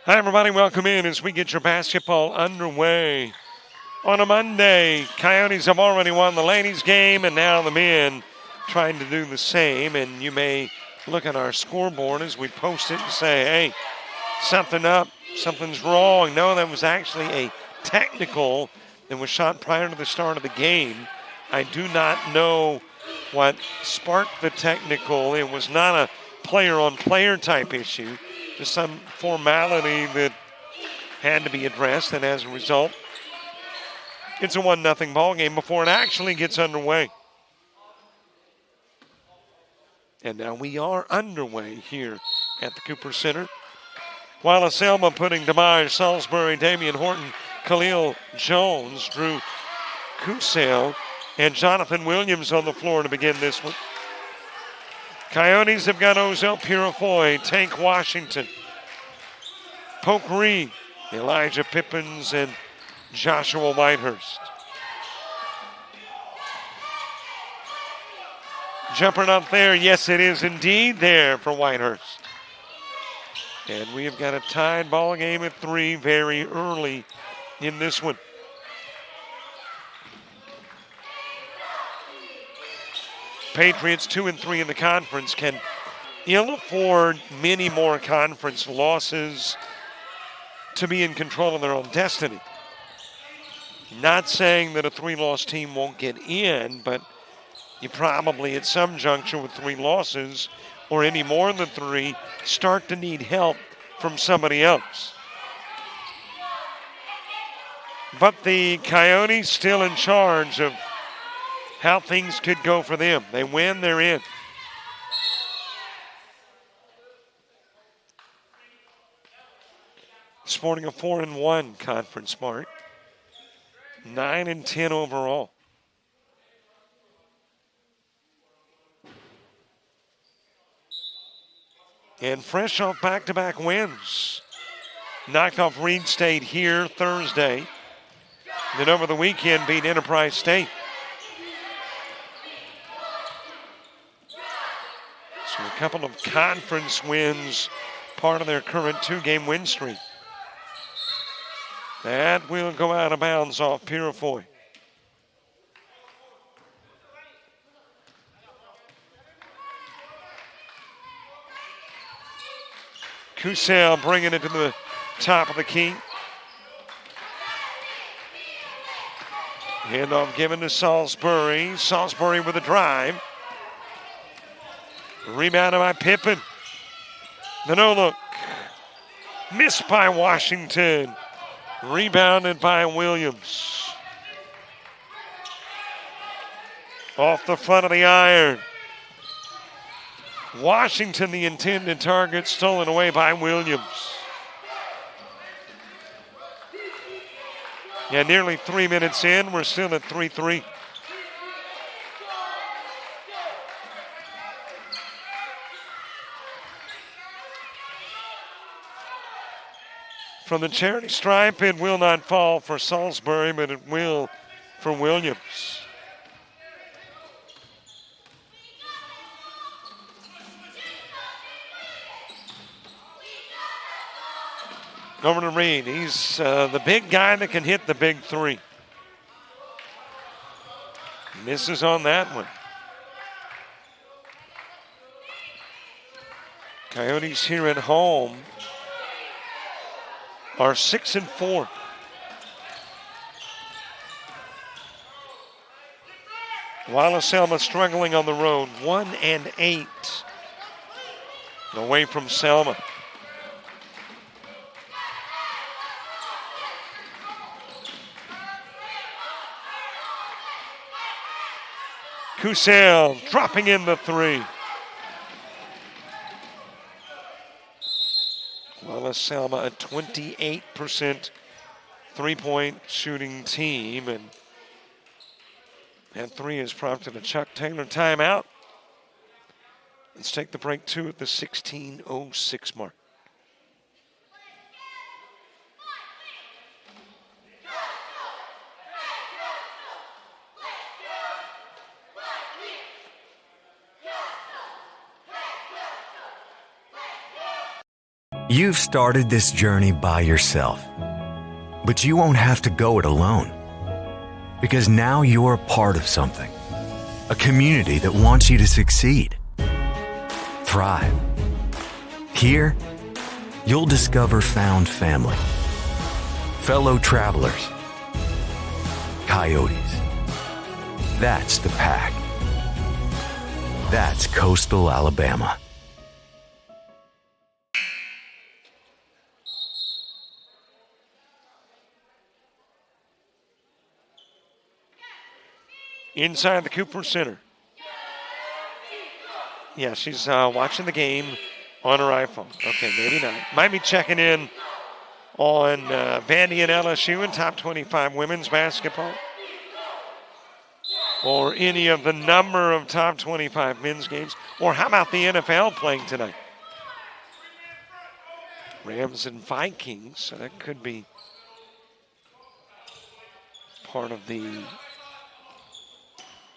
Hi, everybody. Welcome in as we get your basketball underway. On a Monday, Coyotes have already won the ladies' game, and now the men trying to do the same. And you may look at our scoreboard as we post it and say, hey, something up, something's wrong. No, that was actually a technical that was shot prior to the start of the game. I do not know what sparked the technical. It was not a player-on-player type issue, just some formality that had to be addressed, and as a result, it's a 1-0 ball game before it actually gets underway. And now we are underway here at the Cooper Center. Wallace, Selma putting DeMar, Salisbury, Damian Horton, Khalil Jones, Drew Kusel, and Jonathan Williams on the floor to begin this one. Coyotes have got Ozell Purifoy, Tank Washington, Poke Reed, Elijah Pippins, and Joshua Whitehurst. Jumper not there. Yes, it is indeed there for Whitehurst. And we have got a tied ball game at 3 very early in this one. Patriots 2-3 in the conference can ill afford many more conference losses to be in control of their own destiny. Not saying that a 3-loss team won't get in, but you probably at some juncture with 3 losses or any more than 3 start to need help from somebody else. But the Coyotes still in charge of how things could go for them. They win, they're in. Sporting a 4-1 conference mark. 9-10 overall. And fresh off back-to-back wins. Knocked off Reed State here Thursday. Then over the weekend beat Enterprise State. So a couple of conference wins, part of their current 2-game win streak. That will go out of bounds off Purifoy. Kusel bringing it to the top of the key. Handoff given to Salisbury. Salisbury with a drive. Rebounded by Pippen. The no-look. Missed by Washington. Rebounded by Williams. Off the front of the iron. Washington, the intended target, stolen away by Williams. Yeah, nearly 3 minutes in, we're still at 3-3. From the charity stripe, it will not fall for Salisbury, but it will for Williams. Over to Reed. He's the big guy that can hit the big 3. Misses on that one. Coyotes here at home are 6-4. Wallace Selma struggling on the road, 1-8 away from Selma. Kusel dropping in the 3. Wallace Selma, a 28% three-point shooting team, and that 3 has prompted a Chuck Taylor timeout. Let's take the break 2 at the 16:06 mark. You've started this journey by yourself, but you won't have to go it alone, because now you're a part of something, a community that wants you to succeed, thrive. Here, you'll discover found family, fellow travelers, coyotes. That's the pack. That's coastal Alabama. Inside the Cooper Center. Yeah, she's watching the game on her iPhone. Okay, maybe not. Might be checking in on Vandy and LSU in top 25 women's basketball, or any of the number of top 25 men's games, or how about the NFL playing tonight? Rams and Vikings, so that could be part of the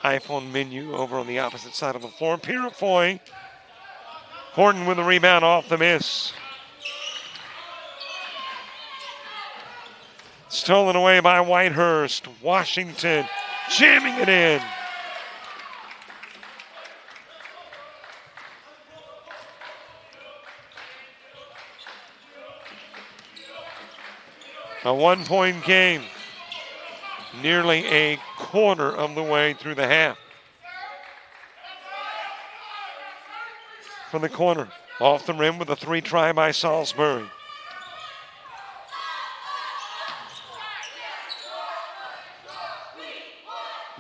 iPhone menu over on the opposite side of the floor. Purifoy, Horton with a rebound off the miss. Stolen away by Whitehurst. Washington jamming it in. A one-point game. Nearly a quarter of the way through the half. From the corner, off the rim with a three try by Salisbury.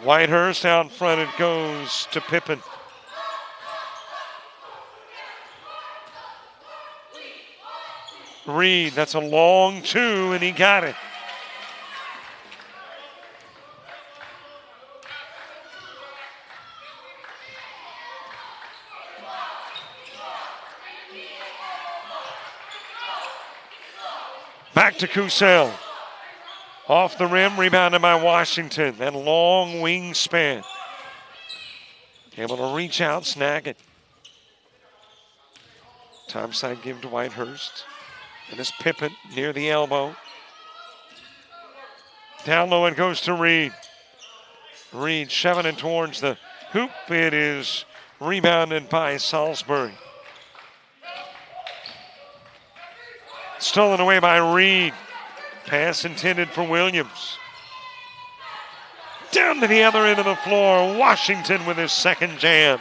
Whitehurst out front, it goes to Pippen. Reed, that's a long two, and he got it. Back to Kusel. Off the rim, rebounded by Washington. That long wingspan. Able to reach out, snag it. Topside give to Whitehurst. And it's Pippen near the elbow. Down low it goes to Reed. Reed shoving it towards the hoop. It is rebounded by Salisbury. Stolen away by Reed. Pass intended for Williams. Down to the other end of the floor. Washington with his second jam.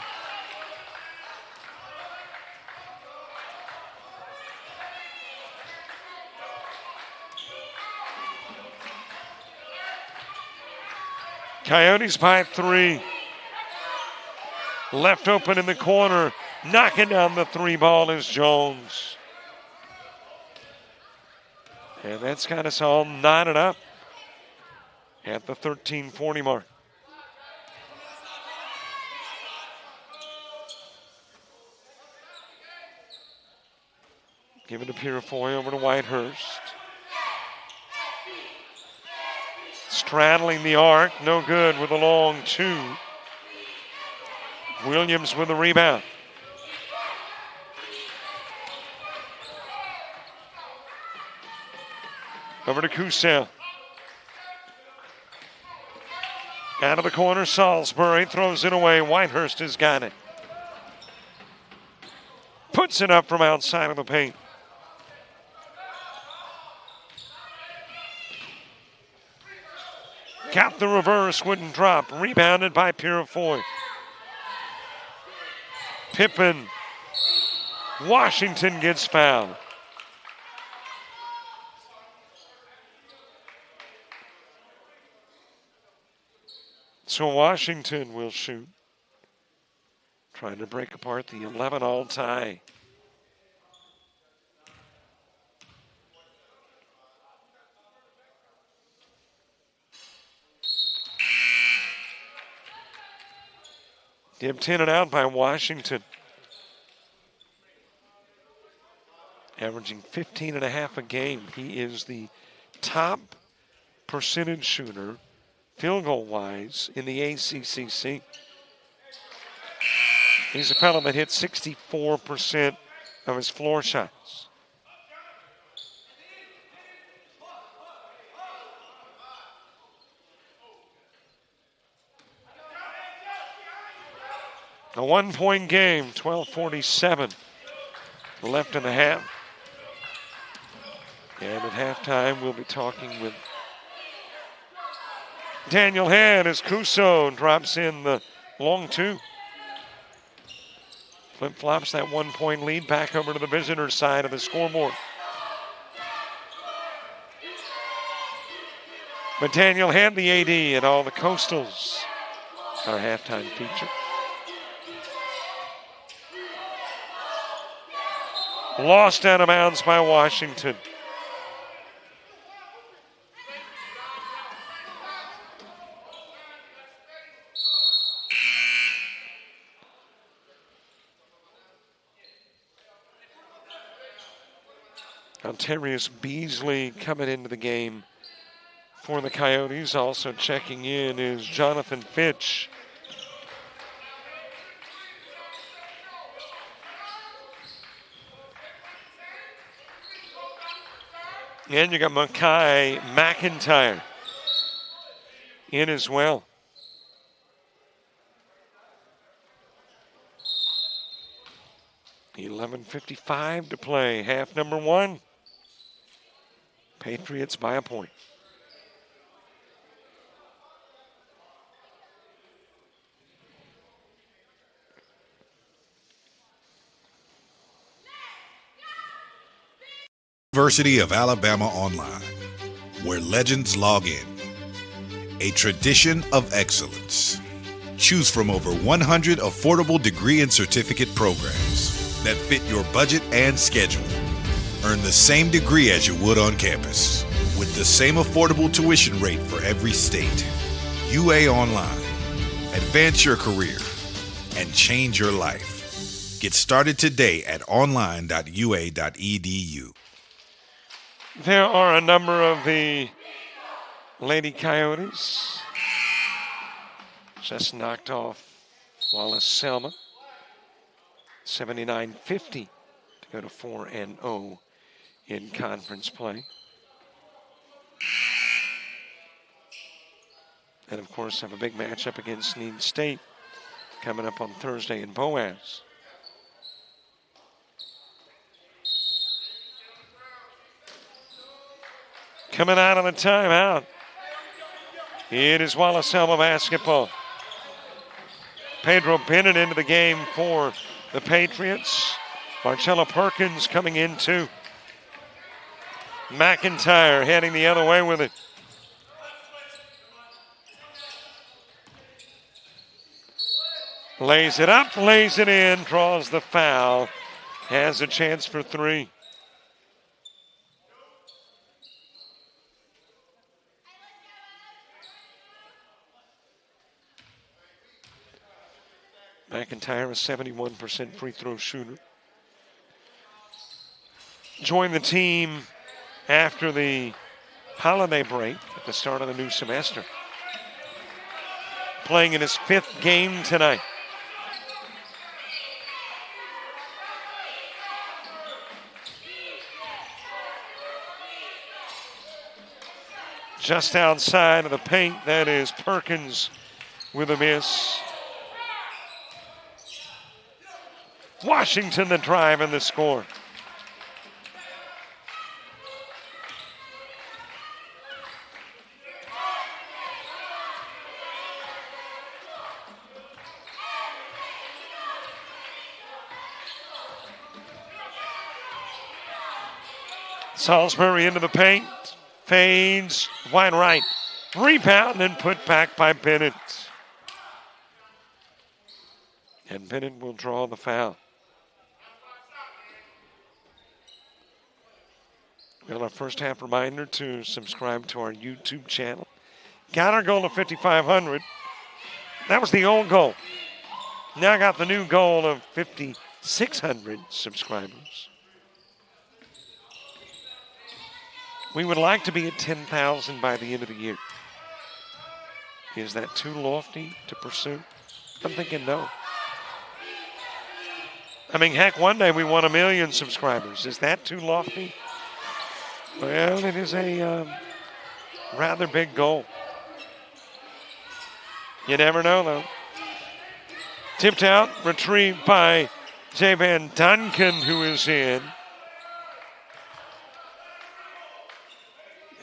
Coyotes by three. Left open in the corner. Knocking down the three ball is Jones. And that's got us all knotted up at the 13:40 mark. Give it to Purifoy over to Whitehurst. Straddling the arc, no good with a long two. Williams with the rebound. Over to Kusel. Out of the corner, Salisbury throws it away. Whitehurst has got it. Puts it up from outside of the paint. Got the reverse, wouldn't drop. Rebounded by Purifoy. Pippen. Washington gets fouled. So Washington will shoot. Trying to break apart the 11-all tie. Dipped in and out by Washington. Averaging 15.5 a game. He is the top percentage shooter, field goal wise, in the ACCC. He's a fellow that hit 64% of his floor shots. A 1-point game, 12:47 left in the half. And at halftime, we'll be talking with Daniel Head as Cuso drops in the long two. Flip-flops that 1-point lead back over to the visitor side of the scoreboard. But Daniel Head, the AD, and all the Coastals, our halftime feature. Lost out of bounds by Washington. Alterius Beasley coming into the game for the Coyotes. Also checking in is Jonathan Fitch. And you got Mackay McIntyre in as well. $11:55 to play, half number one. Patriots by a point. University of Alabama Online, where legends log in. A tradition of excellence. Choose from over 100 affordable degree and certificate programs that fit your budget and schedule. Earn the same degree as you would on campus, with the same affordable tuition rate for every state. UA Online. Advance your career and change your life. Get started today at online.ua.edu. There are a number of the Lady Coyotes. Just knocked off Wallace Selma. 79-50 to go to 4-0 in conference play. And of course have a big matchup against Sneed State coming up on Thursday in Boaz. Coming out of the timeout, it is Wallace Selma basketball. Pedro Bennett into the game for the Patriots. Marcella Perkins coming in too. McIntyre heading the other way with it. Lays it up, lays it in, draws the foul. Has a chance for three. McIntyre, a 71% free throw shooter. Joined the team after the holiday break at the start of the new semester. Playing in his 5th game tonight. Just outside of the paint, that is Perkins with a miss. Washington the drive and the score. Salisbury into the paint, fades, wide right. Rebound and put back by Bennett. And Bennett will draw the foul. Well, our first half reminder to subscribe to our YouTube channel. Got our goal of 5,500. That was the old goal. Now I got the new goal of 5,600 subscribers. We would like to be at 10,000 by the end of the year. Is that too lofty to pursue? I'm thinking no. I mean, heck, one day we want 1 million subscribers. Is that too lofty? Well, it is a rather big goal. You never know, though. Tipped out, retrieved by Javan Duncan, who is in.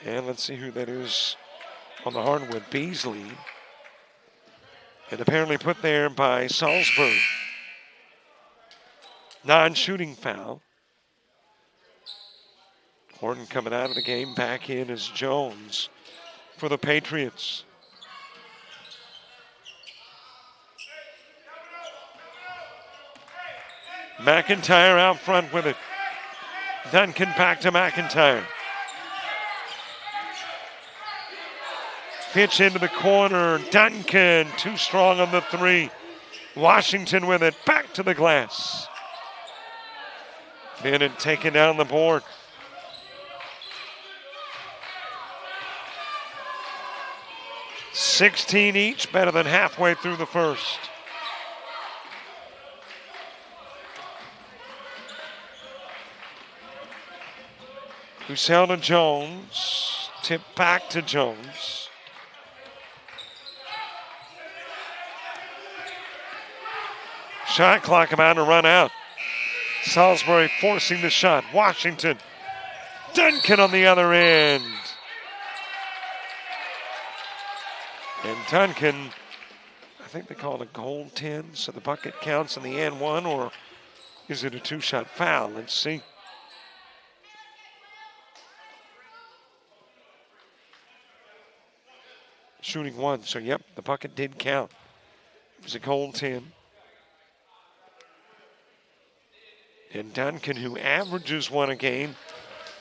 And let's see who that is on the hardwood. Beasley. And apparently put there by Salisbury. Non-shooting foul. Horton coming out of the game. Back in is Jones for the Patriots. McIntyre out front with it. Duncan back to McIntyre. Pitch into the corner. Duncan too strong on the three. Washington with it. Back to the glass. Bennett taking down the board. $16 each, better than halfway through the first. Roussel to Jones. Tip back to Jones. Shot clock about to run out. Salisbury forcing the shot. Washington. Duncan on the other end. And Duncan, I think they call it a goal 10, so the bucket counts in the and one, or is it a two-shot foul? Let's see. Shooting one, so yep, the bucket did count. It was a goal 10. And Duncan, who averages one a game,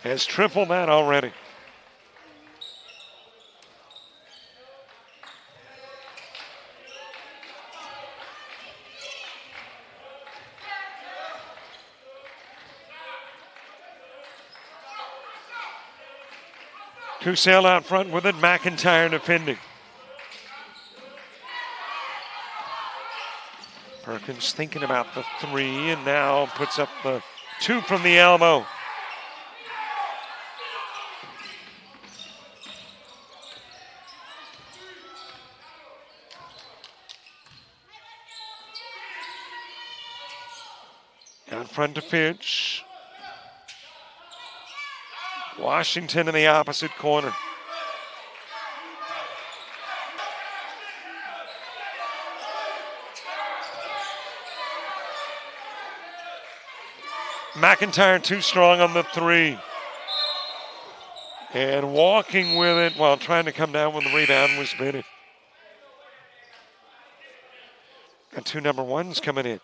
has tripled that already. Roussel out front with it, McIntyre defending. Perkins thinking about the three and now puts up the two from the elbow. Out front to Finch. Washington in the opposite corner. McIntyre too strong on the three. And walking with it while trying to come down with the rebound was Bennett. Got two number ones coming in.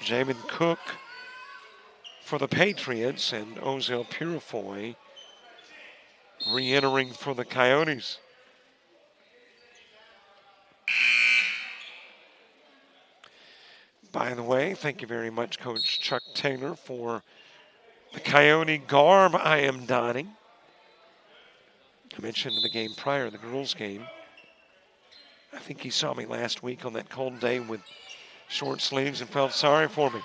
Jamin Cook for the Patriots and Ozil Purifoy re-entering for the Coyotes. By the way, thank you very much, Coach Chuck Taylor, for the Coyote garb I am donning. I mentioned in the game prior, the girls' game. I think he saw me last week on that cold day with short sleeves and felt sorry for me.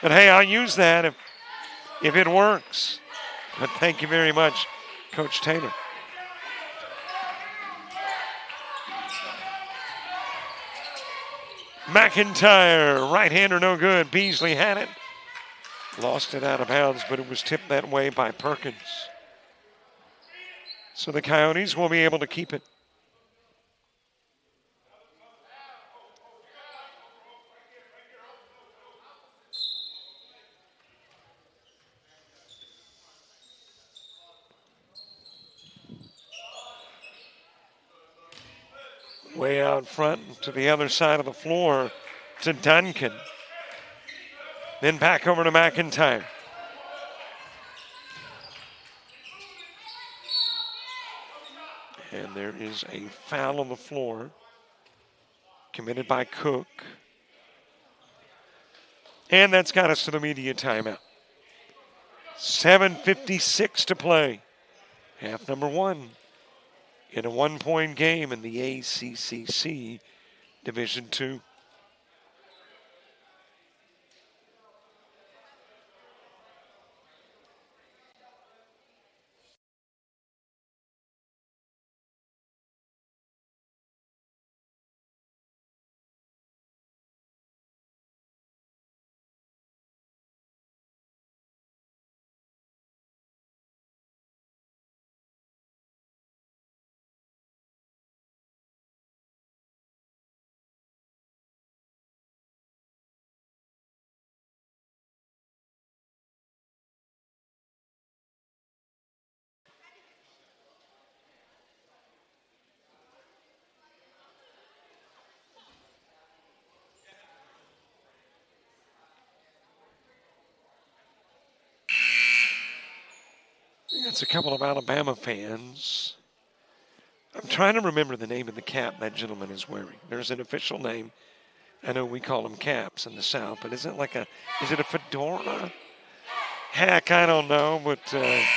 But hey, I'll use that if it works. But thank you very much, Coach Taylor. McIntyre, right-hander, no good. Beasley had it. Lost it out of bounds, but it was tipped that way by Perkins. So the Coyotes will be able to keep it. Way out front to the other side of the floor to Duncan. Then back over to McIntyre. And there is a foul on the floor committed by Cook. And that's got us to the media timeout. 7:56 to play. Half number one in a one-point game in the ACCC Division II. It's a couple of Alabama fans. I'm trying to remember the name of the cap that gentleman is wearing. There's an official name. I know we call them caps in the South, but is it a fedora? Heck, I don't know, but might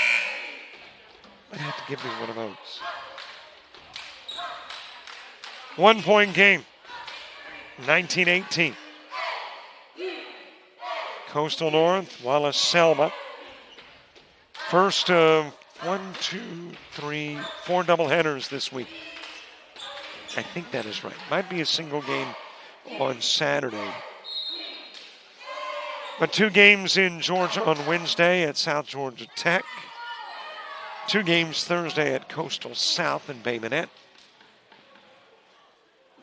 have to give me one of those. 1 point game, 19-18. Coastal North, Wallace, Selma. First of 4 doubleheaders this week. I think that is right. Might be a single game on Saturday. But 2 games in Georgia on Wednesday at South Georgia Tech. 2 games Thursday at Coastal South in Bay Minette.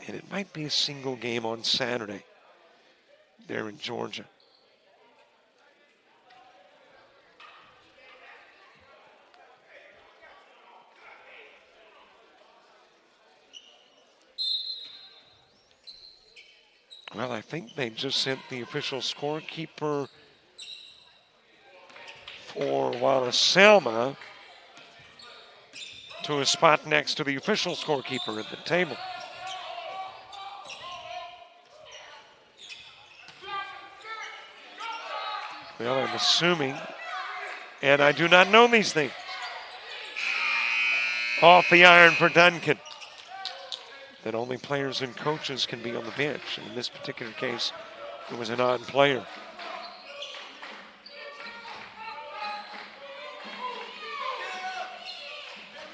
And it might be a single game on Saturday there in Georgia. Well, I think they just sent the official scorekeeper for Wallace Selma to a spot next to the official scorekeeper at the table. Well, I'm assuming, and I do not know these things. Off the iron for Duncan. That only players and coaches can be on the bench. And in this particular case, it was a non-player.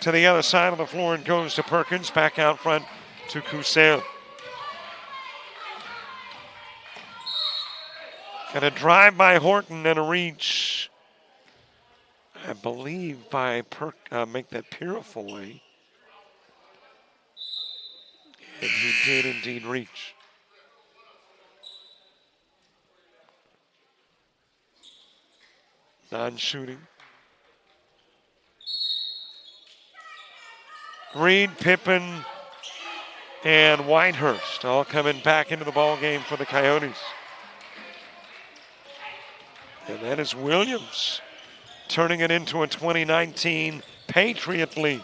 To the other side of the floor and goes to Perkins. Back out front to Kusel. And a drive by Horton and a reach, I believe, by make that Purifoy. And he did indeed reach. Non-shooting. Reed, Pippen, and Whitehurst all coming back into the ball game for the Coyotes. And that is Williams turning it into a 2019 Patriot lead.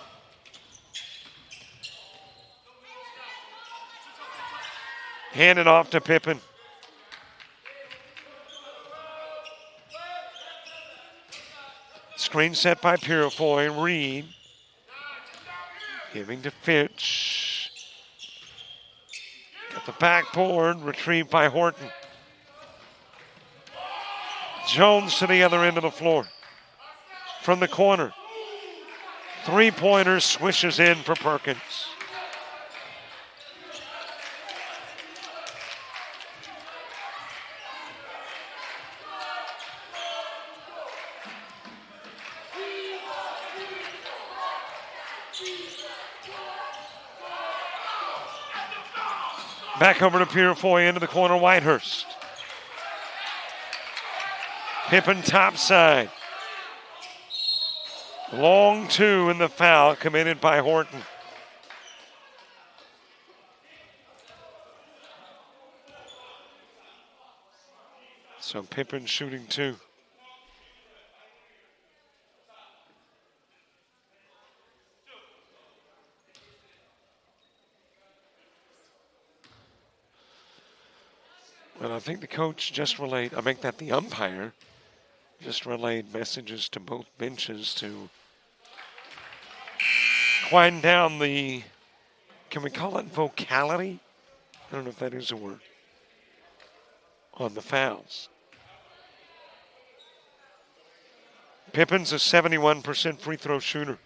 Hand it off to Pippen. Screen set by Purifoy. Reed giving to Fitch. Got the backboard, retrieved by Horton. Jones to the other end of the floor. From the corner. Three-pointer swishes in for Perkins. Back over to Purifoy into the corner, Whitehurst. Pippen topside. Long 2 in the foul committed by Horton. So Pippen shooting 2. And I think the coach just relayed, I make that the umpire, just relayed messages to both benches to quieten down the, can we call it vocality? I don't know if that is a word, on the fouls. Pippen's a 71% free throw shooter.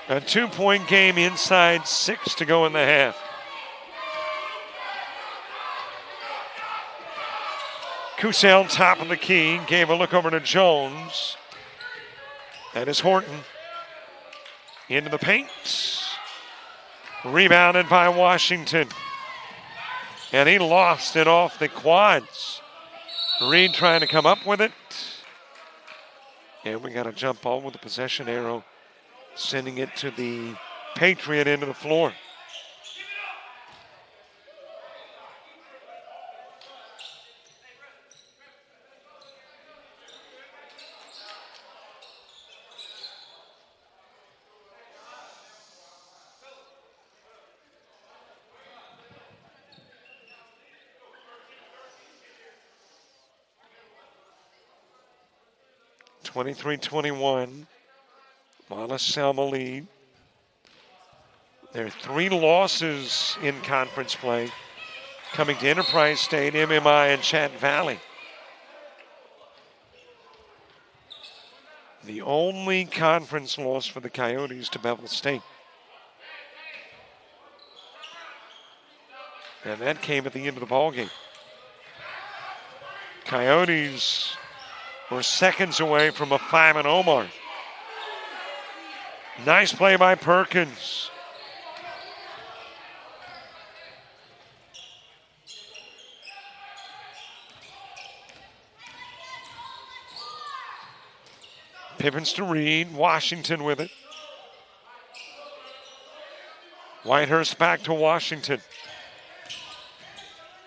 A 2-point game inside 6 to go in the half. Kusel, top of the key, gave a look over to Jones. That is Horton. Into the paint. Rebounded by Washington. And he lost it off the quads. Reed trying to come up with it. And we got a jump ball with the possession arrow, sending it to the Patriot into the floor. (23-21). Wallace, Selma lead. There are 3 losses in conference play coming to Enterprise State, MMI, and Chat Valley. The only conference loss for the Coyotes to Bevel State. And that came at the end of the ballgame. Coyotes were seconds away from a 5-0 mark. Nice play by Perkins. Pippins to Reed. Washington with it. Whitehurst back to Washington.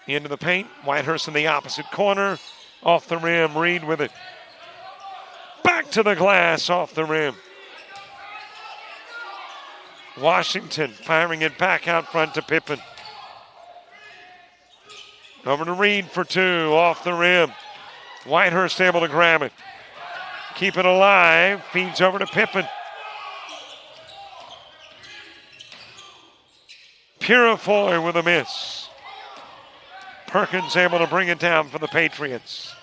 Into the paint. Whitehurst in the opposite corner. Off the rim. Reed with it. Back to the glass. Off the rim. Washington firing it back out front to Pippen. Over to Reed for 2. Off the rim. Whitehurst able to grab it. Keep it alive. Feeds over to Pippen. Purifoy with a miss. Perkins able to bring it down for the Patriots.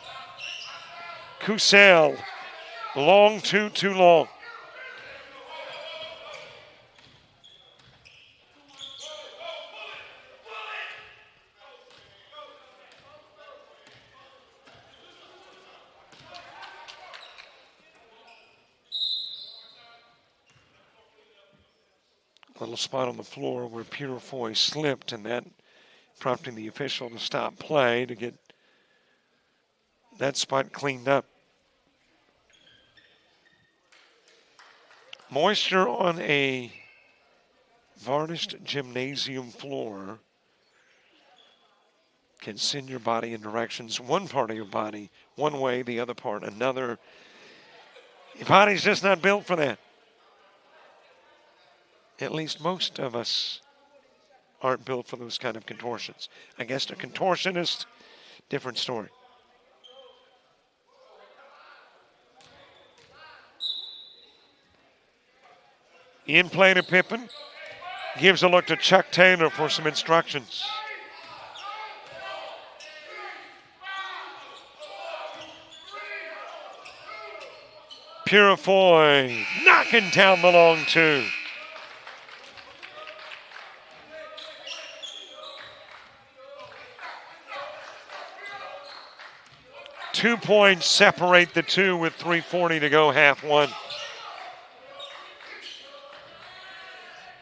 Kusel. Long two, too long. Little spot on the floor where Purifoy slipped, and that prompting the official to stop play to get that spot cleaned up. Moisture on a varnished gymnasium floor can send your body in directions, one part of your body one way, the other part another. Your body's just not built for that. At least most of us aren't built for those kind of contortions. I guess a contortionist, different story. In play to Pippen. Gives a look to Chuck Taylor for some instructions. Purifoy knocking down the long 2. Two points separate the two with 3:40 to go, half one.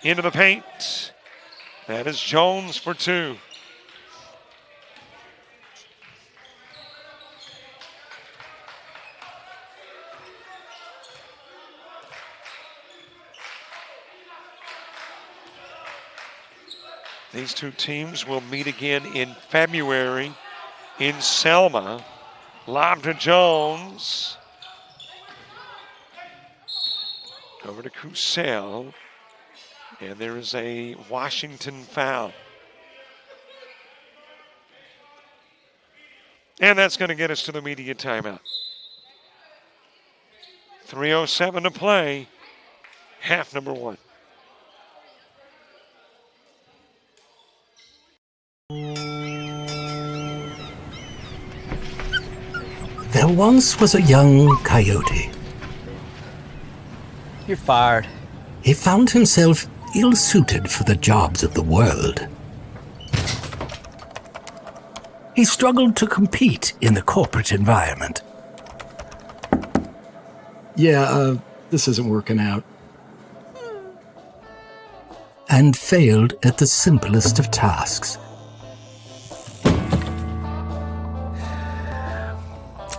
Into the paint. That is Jones for 2. These two teams will meet again in February in Selma. Lob to Jones. Over to Kusel. And there is a Washington foul. And that's going to get us to the media timeout. 3:07 to play. Half number 1. There once was a young coyote. You're fired. He found himself ill-suited for the jobs of the world. He struggled to compete in the corporate environment. This isn't working out. And failed at the simplest of tasks.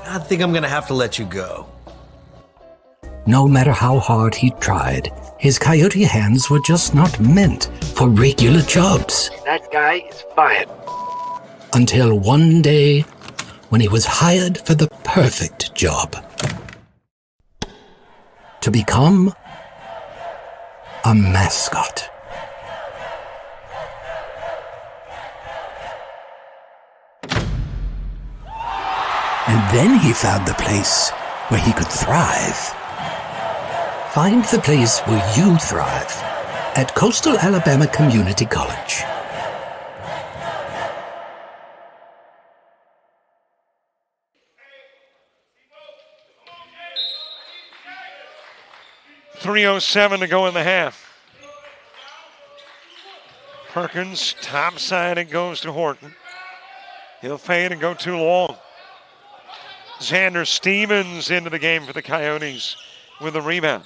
I think I'm gonna have to let you go. no matter how hard he tried, his coyote hands were just not meant for regular jobs. That guy is fired. Until one day, when he was hired for the perfect job. To become a mascot. And then he found the place where he could thrive. Find the place where you thrive at Coastal Alabama Community College. .307 to go in the half. Perkins, top side, it goes to Horton. He'll fade and go too long. Xander Stevens into the game for the Coyotes with a rebound.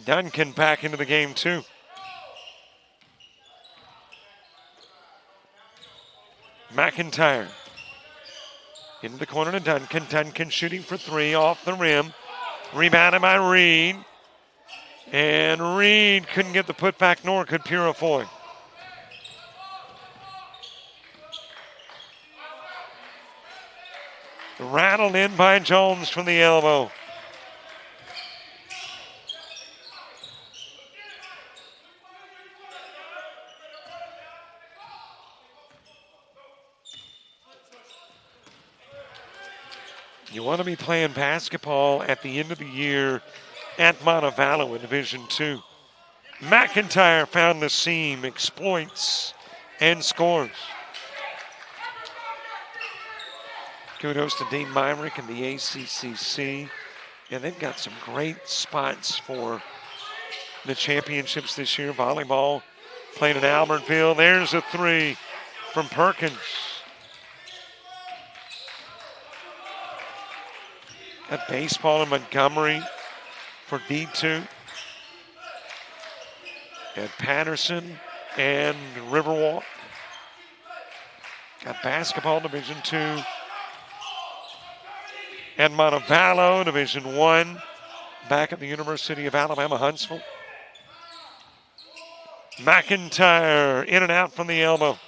Duncan back into the game too. McIntyre into the corner to Duncan. Duncan shooting for three off the rim. Rebounded by Reed. And Reed couldn't get the putback, nor could Purifoy. Rattled in by Jones from the elbow. You want to be playing basketball at the end of the year at Montevallo in Division II. McIntyre found the seam, exploits, and scores. Kudos to Dean Myrick and the ACCC. And they've got some great spots for the championships this year. Volleyball playing in Albertville. There's a three from Perkins. Got baseball in Montgomery for D2. Got Patterson and Riverwalk. Got basketball Division II. And Montevallo, Division I, back at the University of Alabama, Huntsville. McIntyre in and out from the elbow.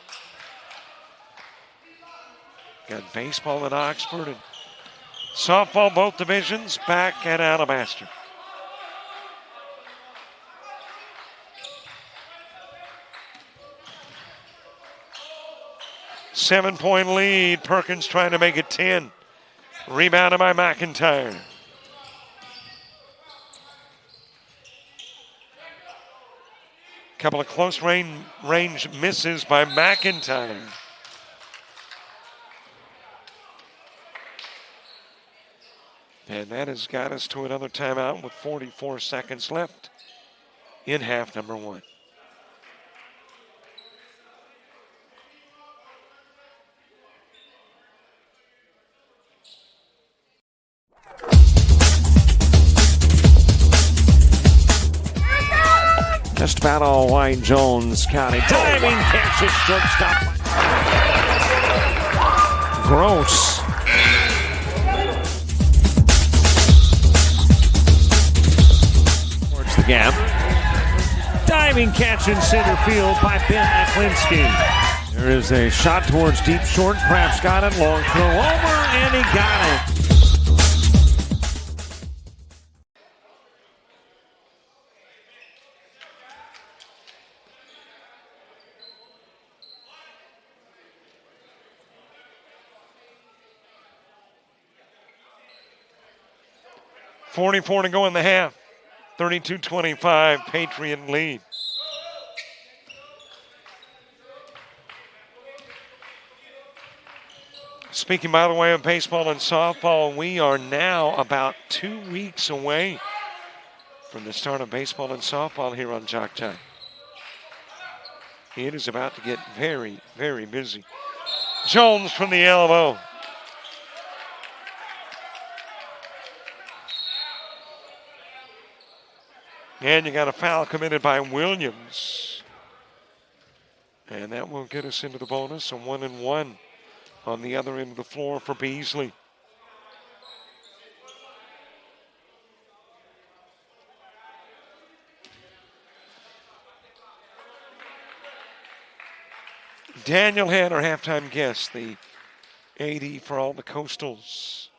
Got baseball in Oxford and softball, both divisions, back at Alabaster. Seven-point lead. Perkins trying to make it 10. Rebounded by McIntyre. Couple of close range misses by McIntyre. And that has got us to another timeout with 44 seconds left in half number one. Just about all White Jones County. Diving catches, shortstop. Gross. Towards the gap. Diving catch in center field by Ben Aklinski. There is a shot towards deep short. Kraft's got it. Long throw over, and he got it. .44 to go in the half. 32-25, Patriot lead. Speaking, by the way, of baseball and softball, we are now about 2 weeks away from the start of baseball and softball here on JockJive. It is about to get very, very busy. Jones from the elbow. And you got a foul committed by Williams. And that will get us into the bonus. A 1-and-1 on the other end of the floor for Beasley. Daniel Head, our halftime guest, the AD for all the Coastals.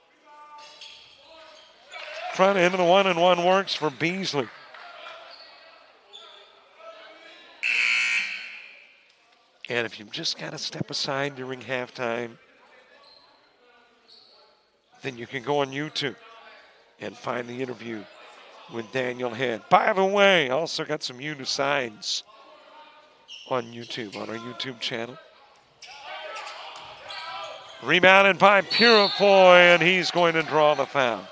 Front end of the 1-and-1 works for Beasley. And if you've just got to step aside during halftime, then you can go on YouTube and find the interview with Daniel Head. By the way, also got some sides on YouTube, on our YouTube channel. Rebounded by Purifoy, and he's going to draw the foul.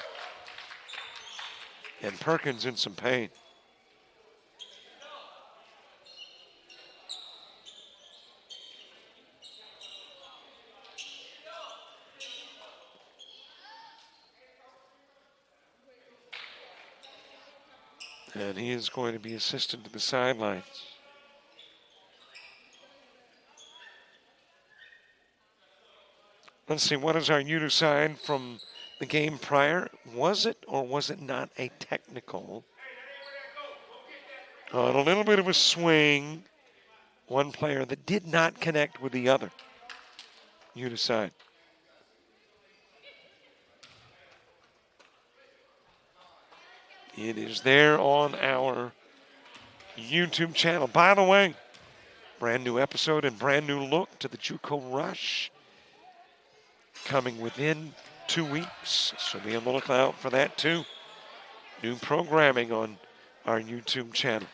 And Perkins in some pain. And he is going to be assisted to the sidelines. Let's see, what is our sign from the game prior? Was it or was it not a technical? On a little bit of a swing. One player that did not connect with the other. Side. It is there on our YouTube channel. By the way, brand new episode and brand new look to the JUCO Rush coming within 2 weeks. So be on the lookout for that too. New programming on our YouTube channel.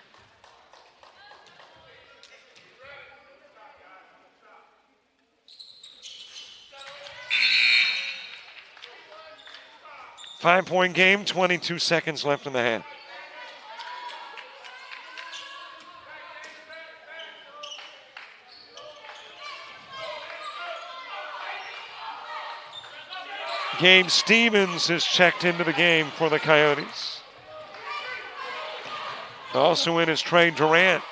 Five-point game, 22 seconds left in the half. Gabe Stevens is checked into the game for the Coyotes. Also in is Trey Durant.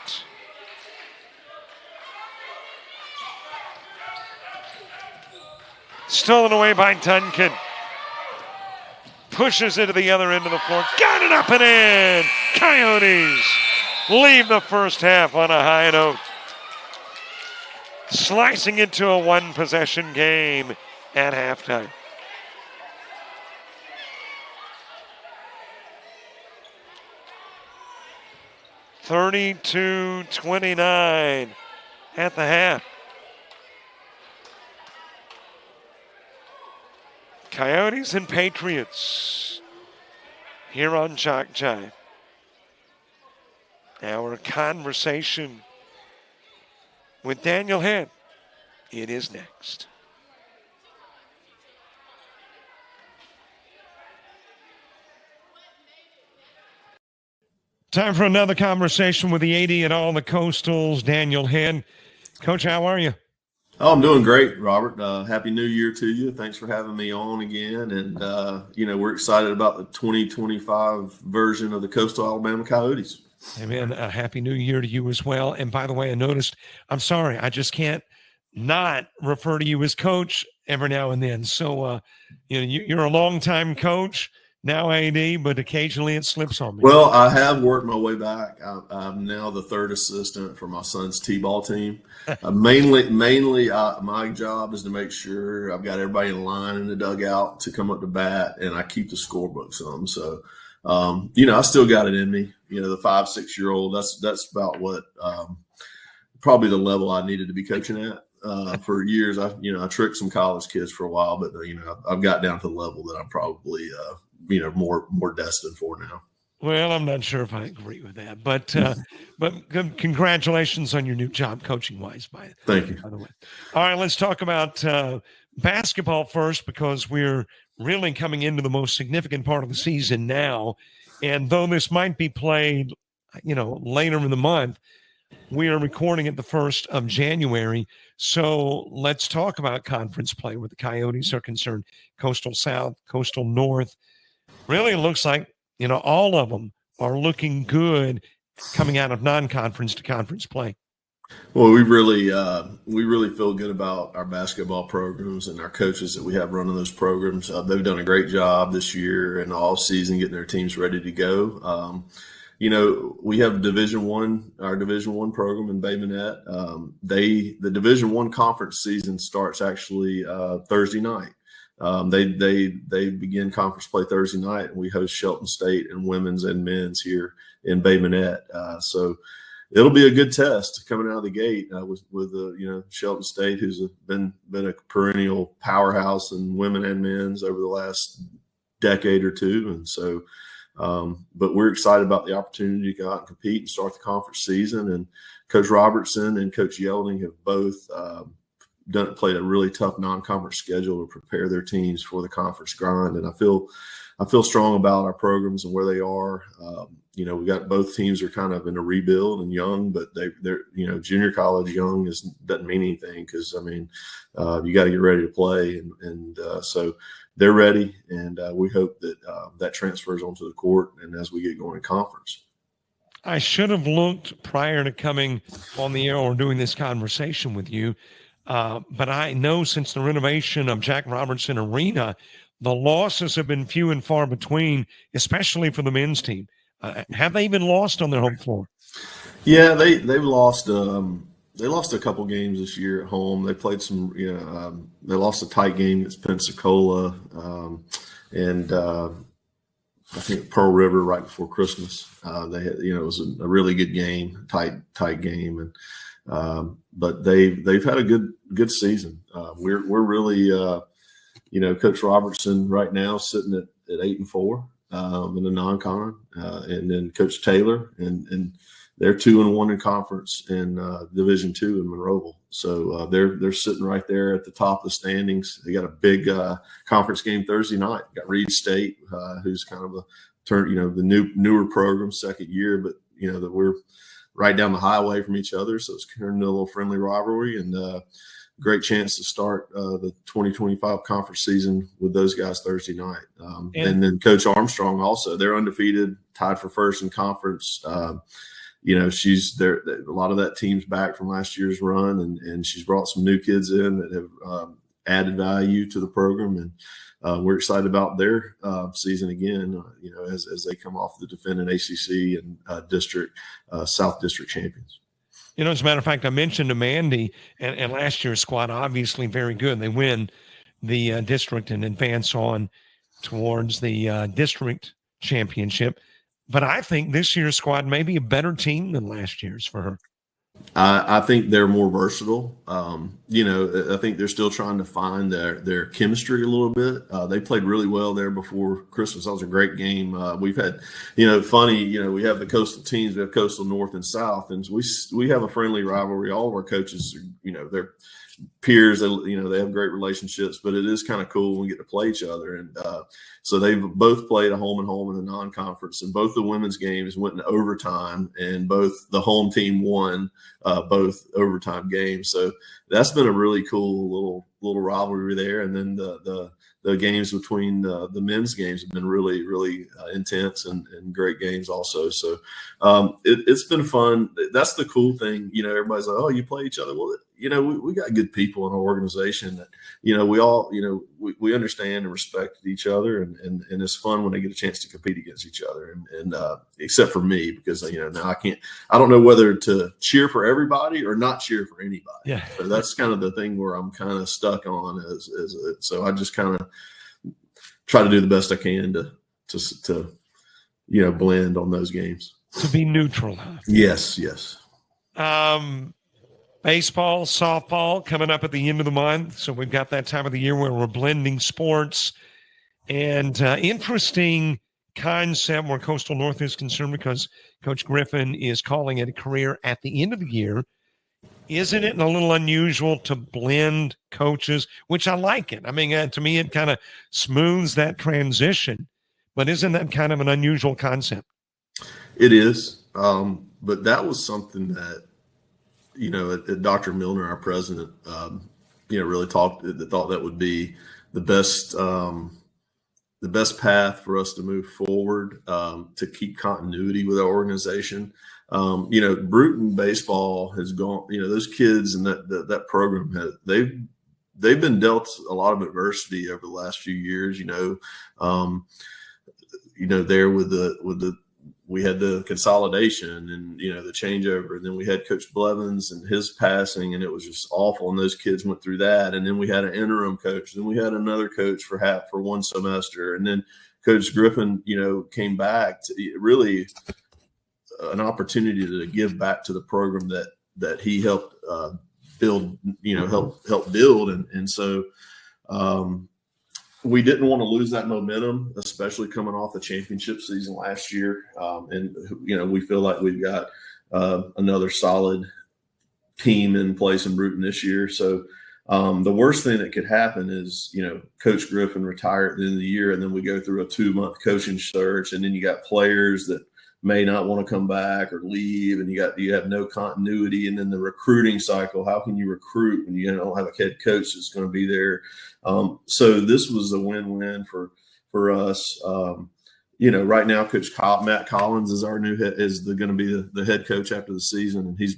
Stolen away by Duncan. Pushes it to the other end of the floor. Got it up and in. Coyotes leave the first half on a high note. Slicing into a one-possession game at halftime. (32-29) at the half. Coyotes and Patriots here on JockJive. Our conversation with Daniel Head. It is next. Time for another conversation with the AD and all the Coastals, Daniel Head. Coach, how are you? Oh, I'm doing great, Robert. Happy New Year to you. Thanks for having me on again. And, we're excited about the 2025 version of the Coastal Alabama Coyotes. Amen. A happy New Year to you as well. And by the way, I noticed, I'm sorry, I just can't not refer to you as coach every now and then. So, you're a longtime coach, now AD, but occasionally it slips on me. Well, I have worked my way back. I'm now the third assistant for my son's T-ball team. Mainly, my job is to make sure I've got everybody in line in the dugout to come up to bat, and I keep the scorebook some. So, I still got it in me. The 5-6-year-old. That's about what probably the level I needed to be coaching at. For years, I tricked some college kids for a while, but I've got down to the level that I'm probably more destined for now. Well, I'm not sure if I agree with that, but congratulations on your new job, coaching wise. Thank you. By the way, all right, let's talk about basketball first, because we're really coming into the most significant part of the season now. And though this might be played, later in the month, we are recording it the 1st of January. So let's talk about conference play where the Coyotes are concerned. Coastal South, Coastal North. Really, it looks like, all of them are looking good coming out of non-conference to conference play. Well, we really feel good about our basketball programs and our coaches that we have running those programs. They've done a great job this year and all season getting their teams ready to go. We have our Division One program in Bay Minette. The Division One conference season starts actually Thursday night. They begin conference play Thursday night, and we host Shelton State and women's and men's here in Bay Minette. So it'll be a good test coming out of the gate with Shelton State, who's been a perennial powerhouse in women and men's over the last decade or two, and so. But we're excited about the opportunity to go out and compete and start the conference season. And Coach Robertson and Coach Yelding have both played a really tough non-conference schedule to prepare their teams for the conference grind. And I feel strong about our programs and where they are. We got both teams are kind of in a rebuild and young, but they're junior college young doesn't mean anything because you got to get ready to play, and so they're ready, and we hope that that transfers onto the court and as we get going in conference. I should have looked prior to coming on the air or doing this conversation with you, but I know since the renovation of Jack Robertson Arena, the losses have been few and far between, especially for the men's team. Have they even lost on their home floor? Yeah, they've lost. They lost a couple games this year at home. They played some. They lost a tight game against Pensacola, and I think Pearl River right before Christmas. They had, it was a really good game, tight game, and but they've had a good season. We're really, Coach Robertson right now sitting at 8-4 in the non-con, and then Coach Taylor and they're 2-1 in conference in Division II in Monroeville. So they're sitting right there at the top of the standings. They got a big conference game Thursday night. Got Reed State, who's kind of the newer program, second year, but that we're right down the highway from each other. So it's turned into a little friendly rivalry, and great chance to start the 2025 conference season with those guys Thursday night. And then Coach Armstrong also, they're undefeated, tied for first in conference. She's there. A lot of that team's back from last year's run, and she's brought some new kids in that have added value to the program, and we're excited about their season again. As they come off the defending ACC and South District champions. As a matter of fact, I mentioned to Mandy, and last year's squad obviously very good. They win the district and advance on towards the district championship. But I think this year's squad may be a better team than last year's for her. I think they're more versatile. I think they're still trying to find their chemistry a little bit. They played really well there before Christmas. That was a great game. We've had, funny, we have the coastal teams. We have coastal North and South, and we have a friendly rivalry. All of our coaches, they're peers. They have great relationships, but it is kind of cool when we get to play each other. And so they've both played a home and home in the non-conference, and both the women's games went into overtime, and both the home team won both overtime games. So that's been a really cool little rivalry there. And then the games between the men's games have been really, really intense and great games also. So it's been fun. That's the cool thing. Everybody's like, oh, you play each other. Well, we got good people in our organization that, we all, we understand and respect each other, and it's fun when they get a chance to compete against each other. And except for me, because, now I don't know whether to cheer for everybody or not cheer for anybody. Yeah. So that's kind of the thing where I'm kind of stuck on so I just kind of try to do the best I can to blend on those games. To be neutral. Yes. Baseball, softball coming up at the end of the month. So we've got that time of the year where we're blending sports. And interesting concept where Coastal North is concerned, because Coach Griffin is calling it a career at the end of the year. Isn't it a little unusual to blend coaches, which I like it? To me, it kind of smooths that transition. But isn't that kind of an unusual concept? It is. But that was something that, Dr. Milner, our president, really thought that would be the best path for us to move forward, to keep continuity with our organization. Bruton baseball has gone, those kids and that program they've been dealt a lot of adversity over the last few years, there with the we had the consolidation and, the changeover. And then we had Coach Blevins and his passing, and it was just awful. And those kids went through that. And then we had an interim coach. Then we had another coach for one semester. And then Coach Griffin, came back to really an opportunity to give back to the program that he helped build, help build. And so we didn't want to lose that momentum, especially coming off the championship season last year. And we feel like we've got another solid team in place in Bruton this year. So the worst thing that could happen is, Coach Griffin retire at the end of the year, and then we go through a 2-month coaching search, and then you got players that may not want to come back or leave, and you have no continuity. And then the recruiting cycle, how can you recruit when you don't have a head coach that's going to be there? So this was a win-win for us. Right now, Coach Matt Collins is our new going to be the head coach after the season, and he's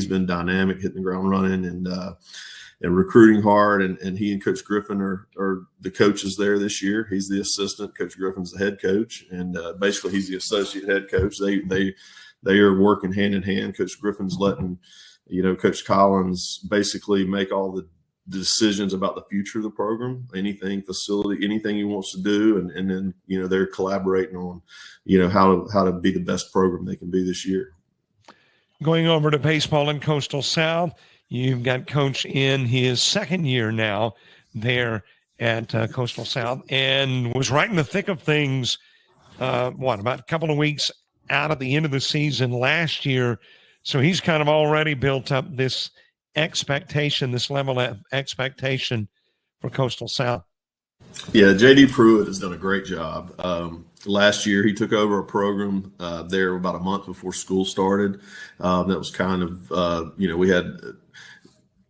been dynamic, hitting the ground running and recruiting hard. And he and Coach Griffin are the coaches there this year. He's the assistant. Coach Griffin's the head coach, and basically he's the associate head coach. They are working hand in hand. Coach Griffin's letting Coach Collins basically make all the decisions about the future of the program, facility, anything he wants to do, and then they're collaborating on how to be the best program they can be this year. Going over to baseball in Coastal South, you've got Coach in his second year now there at Coastal South, and was right in the thick of things, about a couple of weeks out at the end of the season last year. So he's kind of already built up this level of expectation for Coastal South. Yeah, J.D. Pruitt has done a great job. Last year, he took over a program there about a month before school started. That was kind of, we had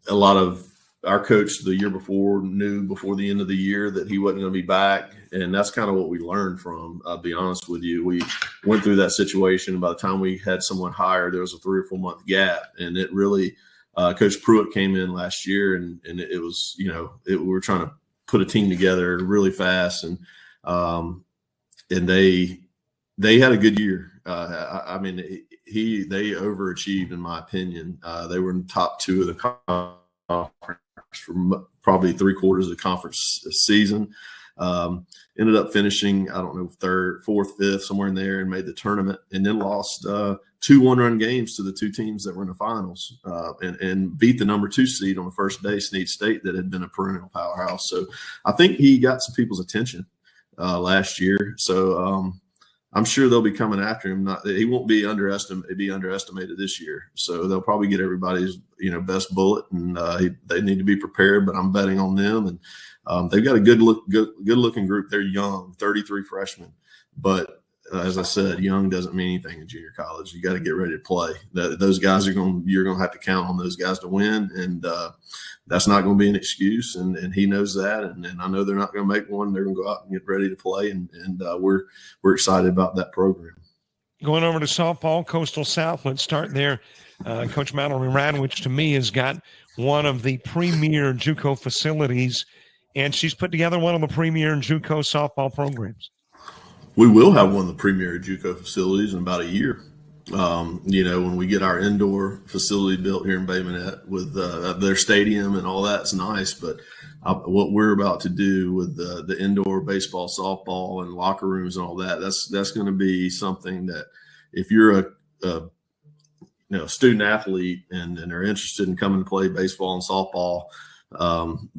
a lot of our coach the year before knew before the end of the year that he wasn't going to be back. And that's kind of what we learned from, I'll be honest with you. We went through that situation. By the time we had someone hired, there was a 3 or 4 month gap. And it really, Coach Pruitt came in last year, and it was, we were trying to put a team together really fast. And they had a good year. They overachieved, in my opinion. They were in the top 2 of the conference for probably 3/4 of the conference season. Ended up finishing, I don't know, 3rd, 4th, 5th, somewhere in there, and made the tournament, and then lost 2 one-run games to the 2 teams that were in the finals, and beat the number 2 seed on the first day, Snead State, that had been a perennial powerhouse. So I think he got some people's attention last year. So I'm sure they'll be coming after him. He won't be underestimated this year. So they'll probably get everybody's best bullet, and they need to be prepared. But I'm betting on them, and they've got a good looking group. They're young, 33 freshmen, but as I said, young doesn't mean anything in junior college. You got to get ready to play. Those guys you're going to have to count on those guys to win, and that's not going to be an excuse. And he knows that, and I know they're not going to make one. They're going to go out and get ready to play, and we're excited about that program. Going over to softball, Coastal South. Let's start there. Coach Mallory Radwich, to me, has got one of the premier JUCO facilities, and she's put together one of the premier JUCO softball programs. We will have one of the premier JUCO facilities in about a year. When we get our indoor facility built here in Bay Minette with their stadium and all that's nice. But what we're about to do with the indoor baseball, softball, and locker rooms and all that, that's going to be something that if you're a student athlete and are interested in coming to play baseball and softball,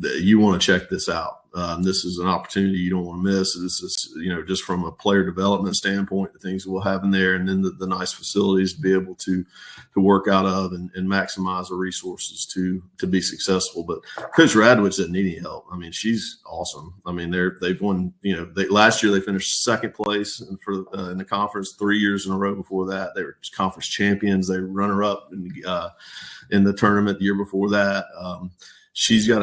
you want to check this out. This is an opportunity you don't want to miss. This is, just from a player development standpoint, the things we'll have in there, and then the nice facilities to be able to work out of and maximize the resources to be successful. But Coach Radwich doesn't need any help. I mean, she's awesome. I mean, they've won. Last year they finished second place in the conference 3 years in a row. Before that, they were conference champions. They were runner up in the tournament the year before that. She's got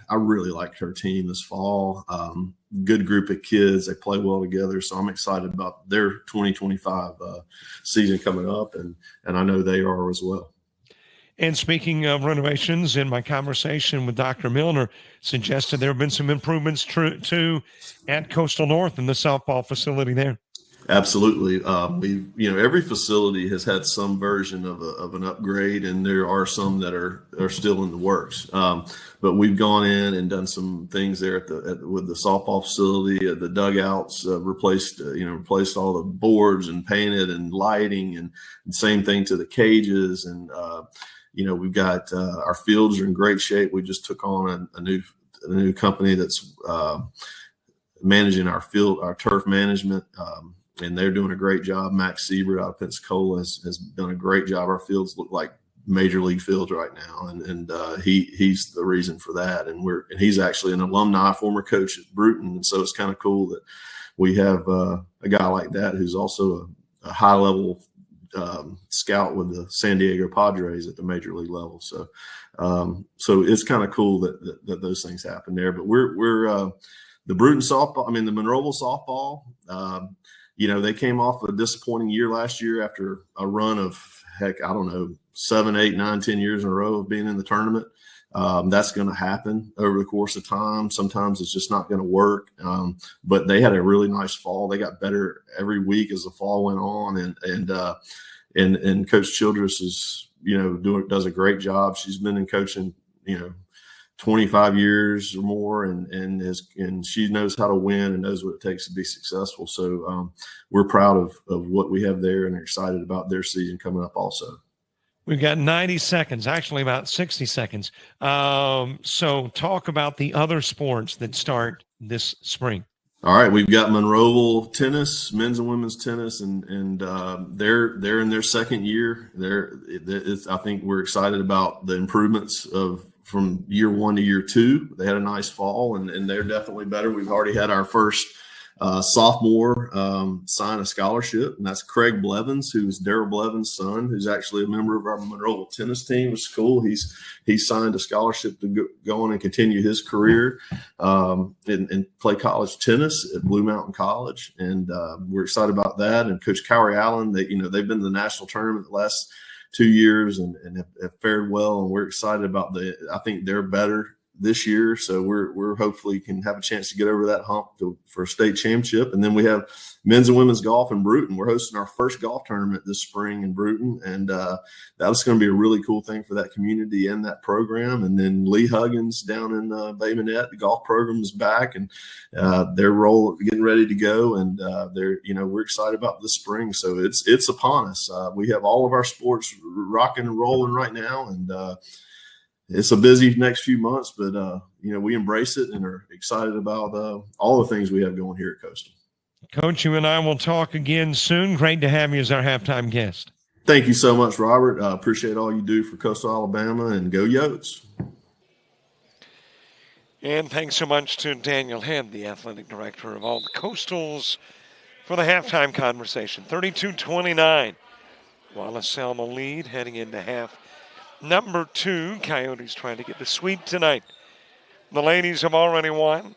I really liked her team this fall. Good group of kids. They play well together. So I'm excited about their 2025 season coming up, and I know they are as well. And speaking of renovations, in my conversation with Dr. Milner, suggested there have been some improvements too at Coastal North in the softball facility there. Absolutely. Every facility has had some version of an upgrade, and there are some that are still in the works. But we've gone in and done some things there with the softball facility, the dugouts, replaced all the boards and painted and lighting, and same thing to the cages. And we've got our fields are in great shape. We just took on a new company that's managing our turf management. And they're doing a great job. Max Siebert out of Pensacola has done a great job. Our fields look like major league fields right now, and he's the reason for that. And he's actually an alumni, former coach at Bruton, and so it's kind of cool that we have a guy like that who's also a high level scout with the San Diego Padres at the major league level. So it's kind of cool that those things happen there. But we're the Bruton softball. I mean, the Monroeville softball. They came off a disappointing year last year after a run of, 7, 8, 9, 10 years in a row of being in the tournament. That's going to happen over the course of time. Sometimes it's just not going to work. But they had a really nice fall. They got better every week as the fall went on. And Coach Childress is, does a great job. She's been in coaching, 25 years or more, and she knows how to win and knows what it takes to be successful. So we're proud of what we have there and are excited about their season coming up also. We've got 90 seconds, actually about 60 seconds. So talk about the other sports that start this spring. All right, we've got Monroeville tennis, men's and women's tennis, and they're in their second year. I think we're excited about the improvements from year 1 to year 2. They had a nice fall, and they're definitely better. We've already had our first sophomore sign a scholarship, and that's Craig Blevins, who's Darryl Blevins' son, who's actually a member of our Monroeville tennis team. It's cool. He's signed a scholarship to go on and continue his career and play college tennis at Blue Mountain College, and we're excited about that. And Coach Cowrie Allen, they've been to the national tournament the last 2 years and have fared well, and we're excited about I think they're better this year, so we're hopefully can have a chance to get over that hump for a state championship. And then we have men's and women's golf in Bruton. We're hosting our first golf tournament this spring in Bruton, and that's going to be a really cool thing for that community and that program. And then Lee Huggins down in Bay Minette, the golf program is back, and they're getting ready to go, and we're excited about this spring. So it's upon us. We have all of our sports rocking and rolling right now, and it's a busy next few months, but we embrace it and are excited about all the things we have going here at Coastal. Coach, you and I will talk again soon. Great to have you as our halftime guest. Thank you so much, Robert. I appreciate all you do for Coastal Alabama, and go Yotes. And thanks so much to Daniel Head, the athletic director of all the Coastals, for the halftime conversation. 32-29. Wallace Selma lead heading into half number 2. Coyotes trying to get the sweep tonight. The ladies have already won.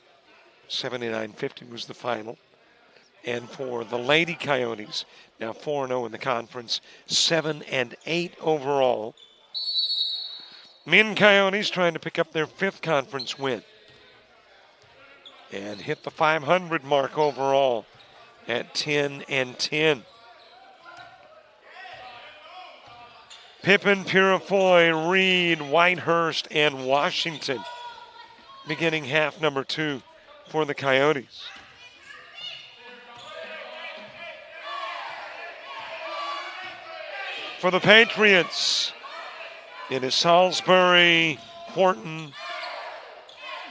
79-50 was the final. And for the Lady Coyotes, now 4-0 in the conference, 7-8 overall. Men Coyotes trying to pick up their 5th conference win and hit the 500 mark overall at 10-10. Pippin, Purifoy, Reed, Whitehurst, and Washington beginning half number 2 for the Coyotes. For the Patriots, it is Salisbury, Horton,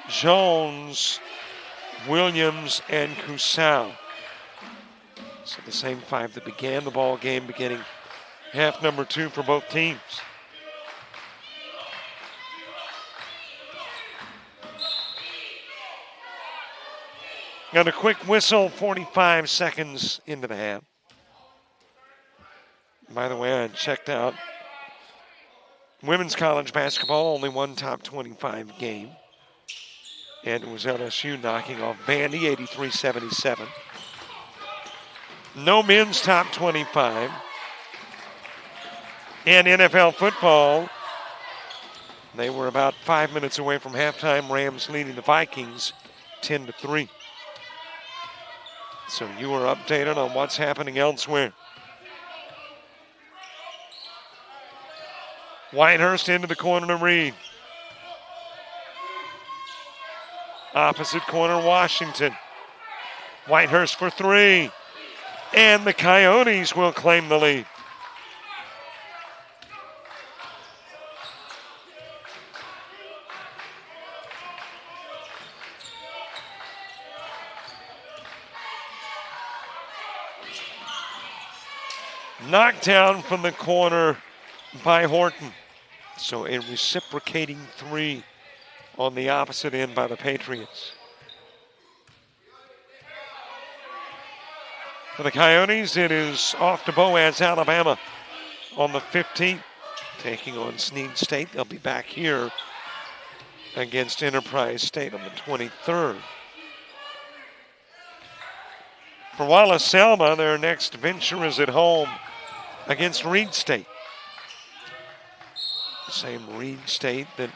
Jones, Williams, and Cusau. So the same 5 that began the ball game beginning half number 2 for both teams. Got a quick whistle, 45 seconds into the half. By the way, I checked out women's college basketball, only one top 25 game. And it was LSU knocking off Vandy, 83-77. No men's top 25. And NFL football, they were about 5 minutes away from halftime. Rams leading the Vikings 10-3. So you are updated on what's happening elsewhere. Whitehurst into the corner to Reed. Opposite corner, Washington. Whitehurst for three. And the Coyotes will claim the lead. Knocked down from the corner by Horton. So a reciprocating three on the opposite end by the Patriots. For the Coyotes, it is off to Boaz, Alabama on the 15th, taking on Snead State. They'll be back here against Enterprise State on the 23rd. For Wallace, Selma, their next venture is at home against Reed State. The same Reed State that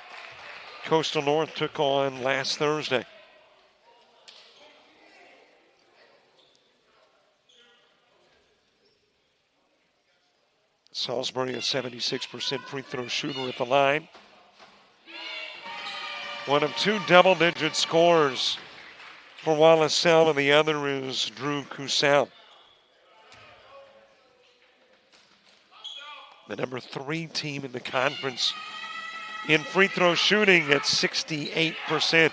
Coastal North took on last Thursday. Salisbury, a 76% free throw shooter at the line. One of two double-digit scores for Wallace Selma. The other is Drew Cusell. The number 3 team in the conference in free throw shooting at 68%.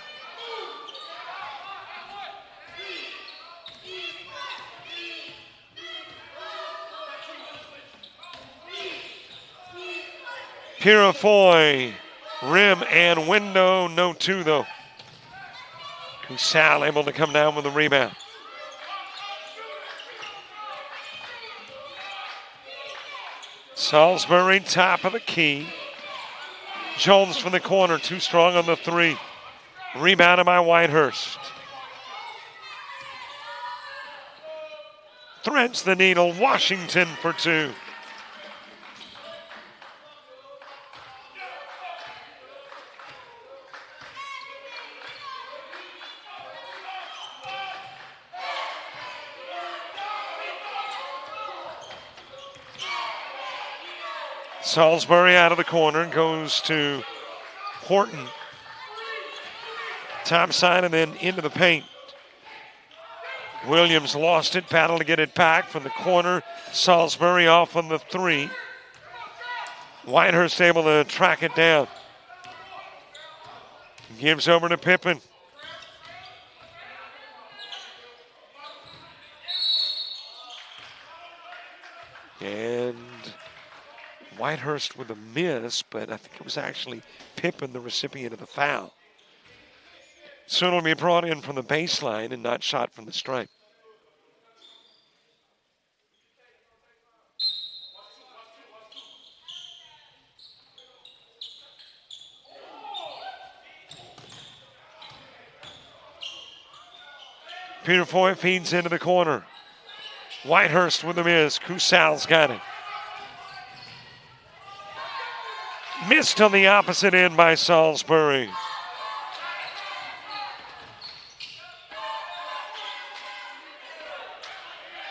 Purifoy, rim and window, no two though. Cusell able to come down with the rebound. Salisbury, top of the key. Jones from the corner, too strong on the three. Rebounded by Whitehurst. Threads the needle, Washington for two. Salisbury out of the corner, goes to Horton. Top side and then into the paint. Williams lost it, battled to get it back from the corner. Salisbury off on the three. Whitehurst able to track it down. Gives over to Pippen. And Whitehurst with a miss, but I think it was actually Pippen, the recipient of the foul. Soon will be brought in from the baseline and not shot from the stripe. Peter Foy feeds into the corner. Whitehurst with a miss. Cusell's got it. Missed on the opposite end by Salisbury.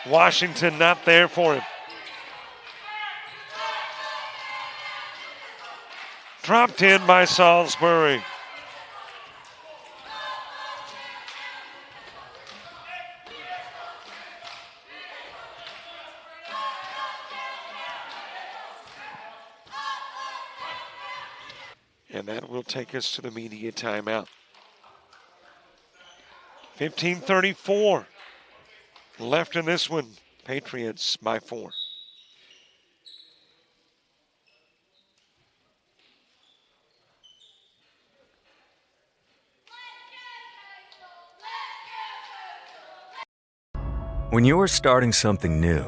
Washington not there for him. Dropped in by Salisbury. And that will take us to the media timeout. 15:34 left in this one. Patriots by 4. When you're starting something new,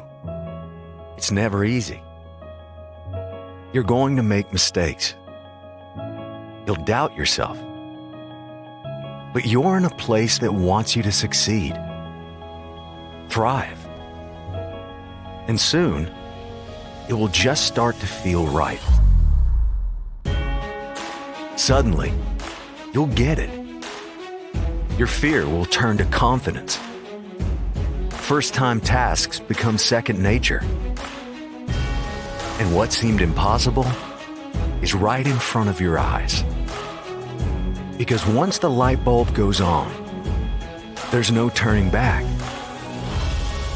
it's never easy. You're going to make mistakes. You'll doubt yourself. But you're in a place that wants you to succeed, thrive. And soon, it will just start to feel right. Suddenly, you'll get it. Your fear will turn to confidence. first-time tasks become second nature. And what seemed impossible is right in front of your eyes. Because once the light bulb goes on, there's no turning back.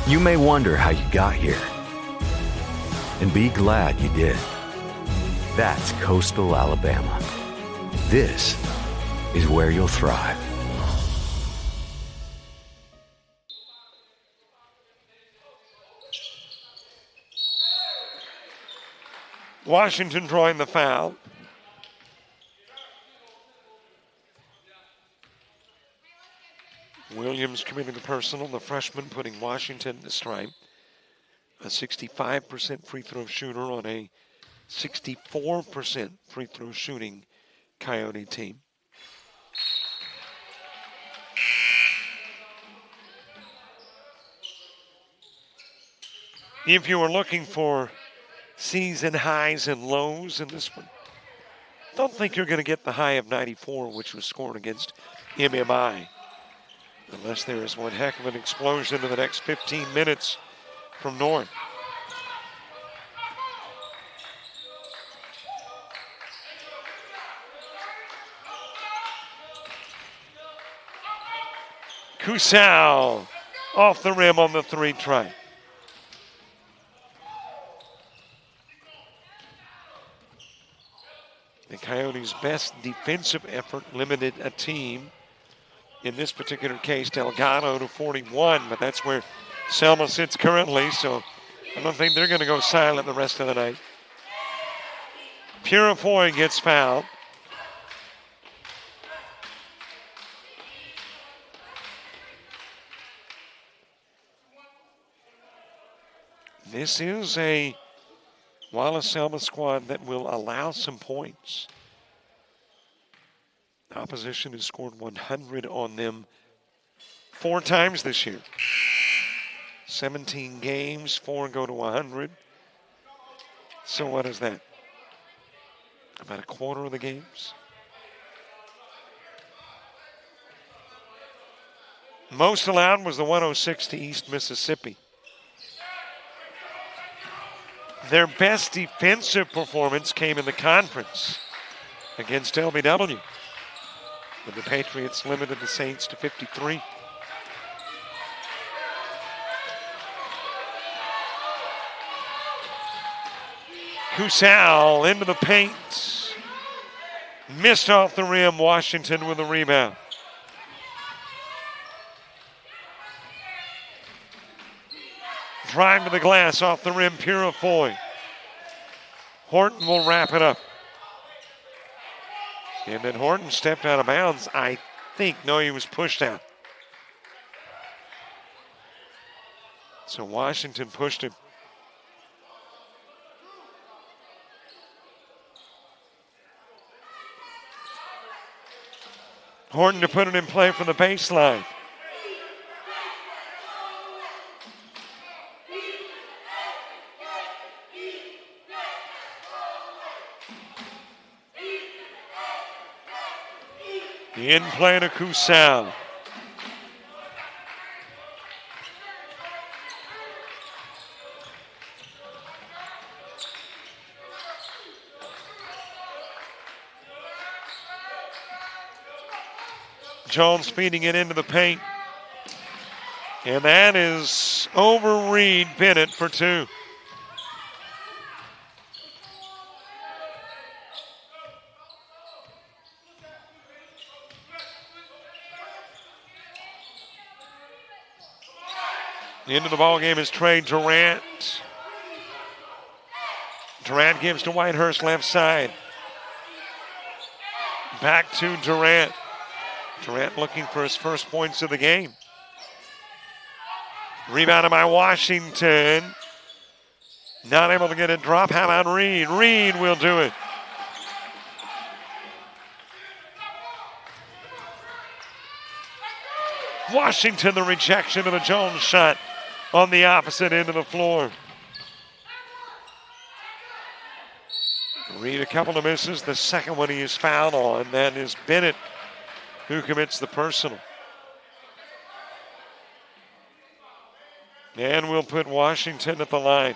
You may wonder how you got here, and be glad you did. That's coastal Alabama. This is where you'll thrive. Washington drawing the foul. Williams committing the personal, the freshman putting Washington to stripe. A 65% free throw shooter on a 64% free throw shooting Coyote team. If you were looking for season highs and lows in this one, don't think you're going to get the high of 94, which was scored against MMI. Unless there is one heck of an explosion in the next 15 minutes from North. Kusau off the rim on the three try. The Coyotes' best defensive effort limited a team, in this particular case, Delgado to 41, but that's where Selma sits currently, so I don't think they're going to go silent the rest of the night. Purifoy gets fouled. This is a Wallace Selma squad that will allow some points. The opposition has scored 100 on them 4 times this year. 17 games, 4 go to 100. So what is that? About a quarter of the games. Most allowed was the 106 to East Mississippi. Their best defensive performance came in the conference against LBW. But the Patriots limited the Saints to 53. Kusau into the paint. Missed off the rim. Washington with a rebound. Drive to the glass off the rim. Purifoy. Horton will wrap it up. And then Horton stepped out of bounds. I think, no, he was pushed out. So Washington pushed him. Horton to put it in play from the baseline. In play to Kusau. Jones feeding it into the paint. And that is over Reed Bennett for 2. Into the ball game is Trey Durant. Durant gives to Whitehurst left side. Back to Durant. Durant looking for his first points of the game. Rebounded by Washington. Not able to get a drop. How about Reed? Reed will do it. Washington, the rejection of the Jones shot on the opposite end of the floor. Reed a couple of misses. The second one he is fouled on. That is Bennett who commits the personal. And we'll put Washington at the line.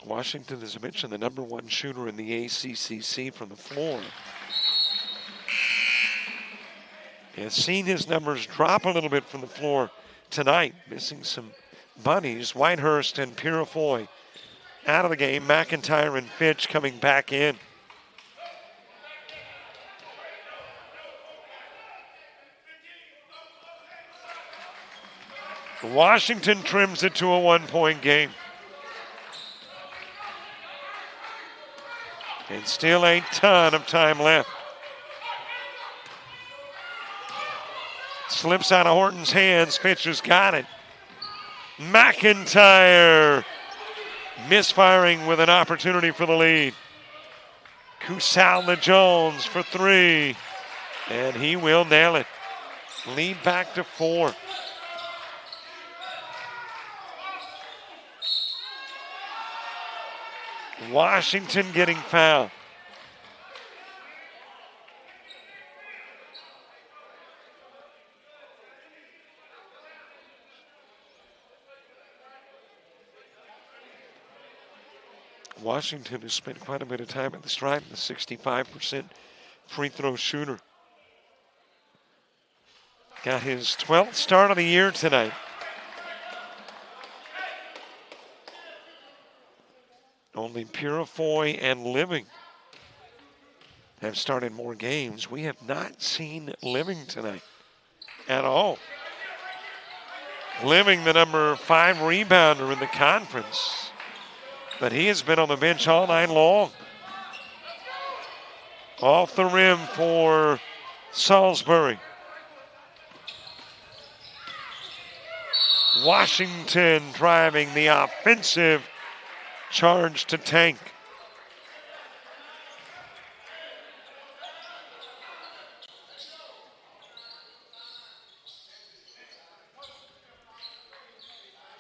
Washington, as I mentioned, the #1 shooter in the ACCC from the floor. Has seen his numbers drop a little bit from the floor tonight, missing some bunnies. Whitehurst and Purifoy out of the game. McIntyre and Fitch coming back in. Washington trims it to a 1-point game. And still a ton of time left. Slips out of Horton's hands. Fitch has got it. McIntyre misfiring with an opportunity for the lead. Kusala Jones for 3. And he will nail it. Lead back to 4. Washington getting fouled. Washington has spent quite a bit of time at the stripe, the 65% free throw shooter. Got his 12th start of the year tonight. Only Purifoy and Living have started more games. We have not seen Living tonight at all. Living, the #5 rebounder in the conference, but he has been on the bench all night long. Off the rim for Salisbury. Washington driving the offensive charge to tank.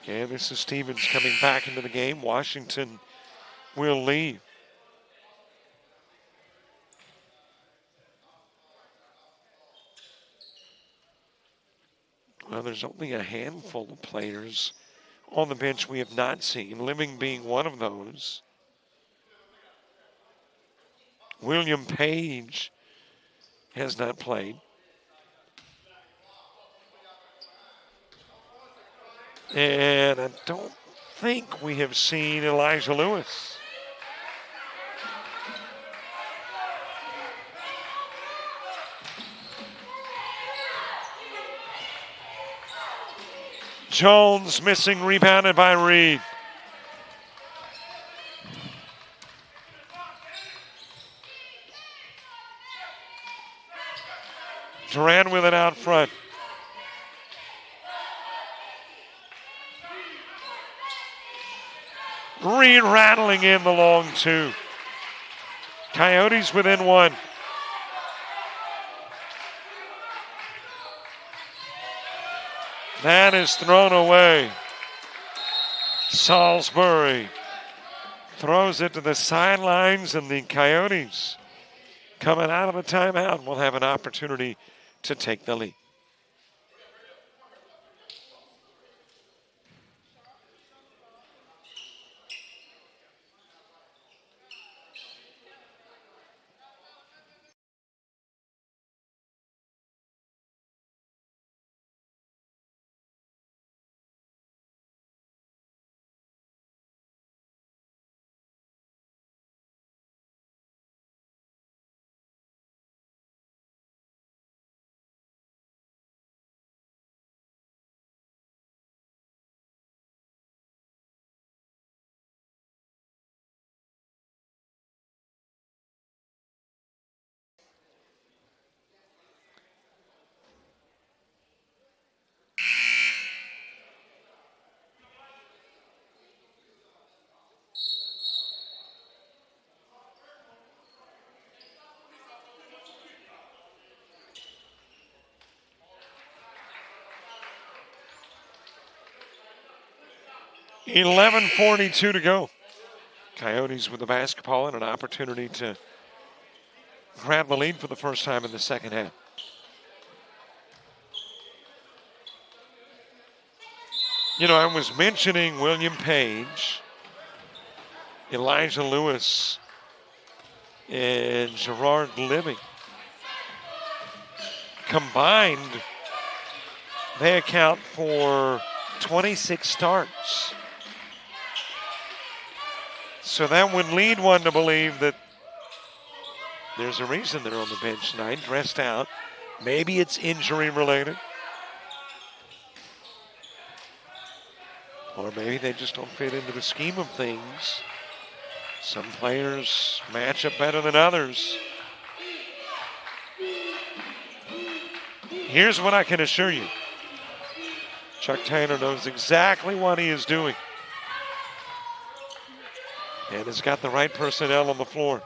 And this is Stevens coming back into the game. Washington will leave. Well, there's only a handful of players on the bench we have not seen, Living being one of those. William Page has not played. And I don't think we have seen Elijah Lewis. Jones missing, rebounded by Reed. Durant with it out front. Reed rattling in the long 2. Coyotes within 1. That is thrown away. Salisbury throws it to the sidelines, and the Coyotes, coming out of the timeout, will have an opportunity to take the lead. 11:42 to go. Coyotes with the basketball and an opportunity to grab the lead for the first time in the second half. You know, I was mentioning William Page, Elijah Lewis, and Gerard Libby. Combined, they account for 26 starts. So that would lead one to believe that there's a reason they're on the bench tonight, dressed out. Maybe it's injury related. Or maybe they just don't fit into the scheme of things. Some players match up better than others. Here's what I can assure you. Chuck Taylor knows exactly what he is doing. And has got the right personnel on the floor.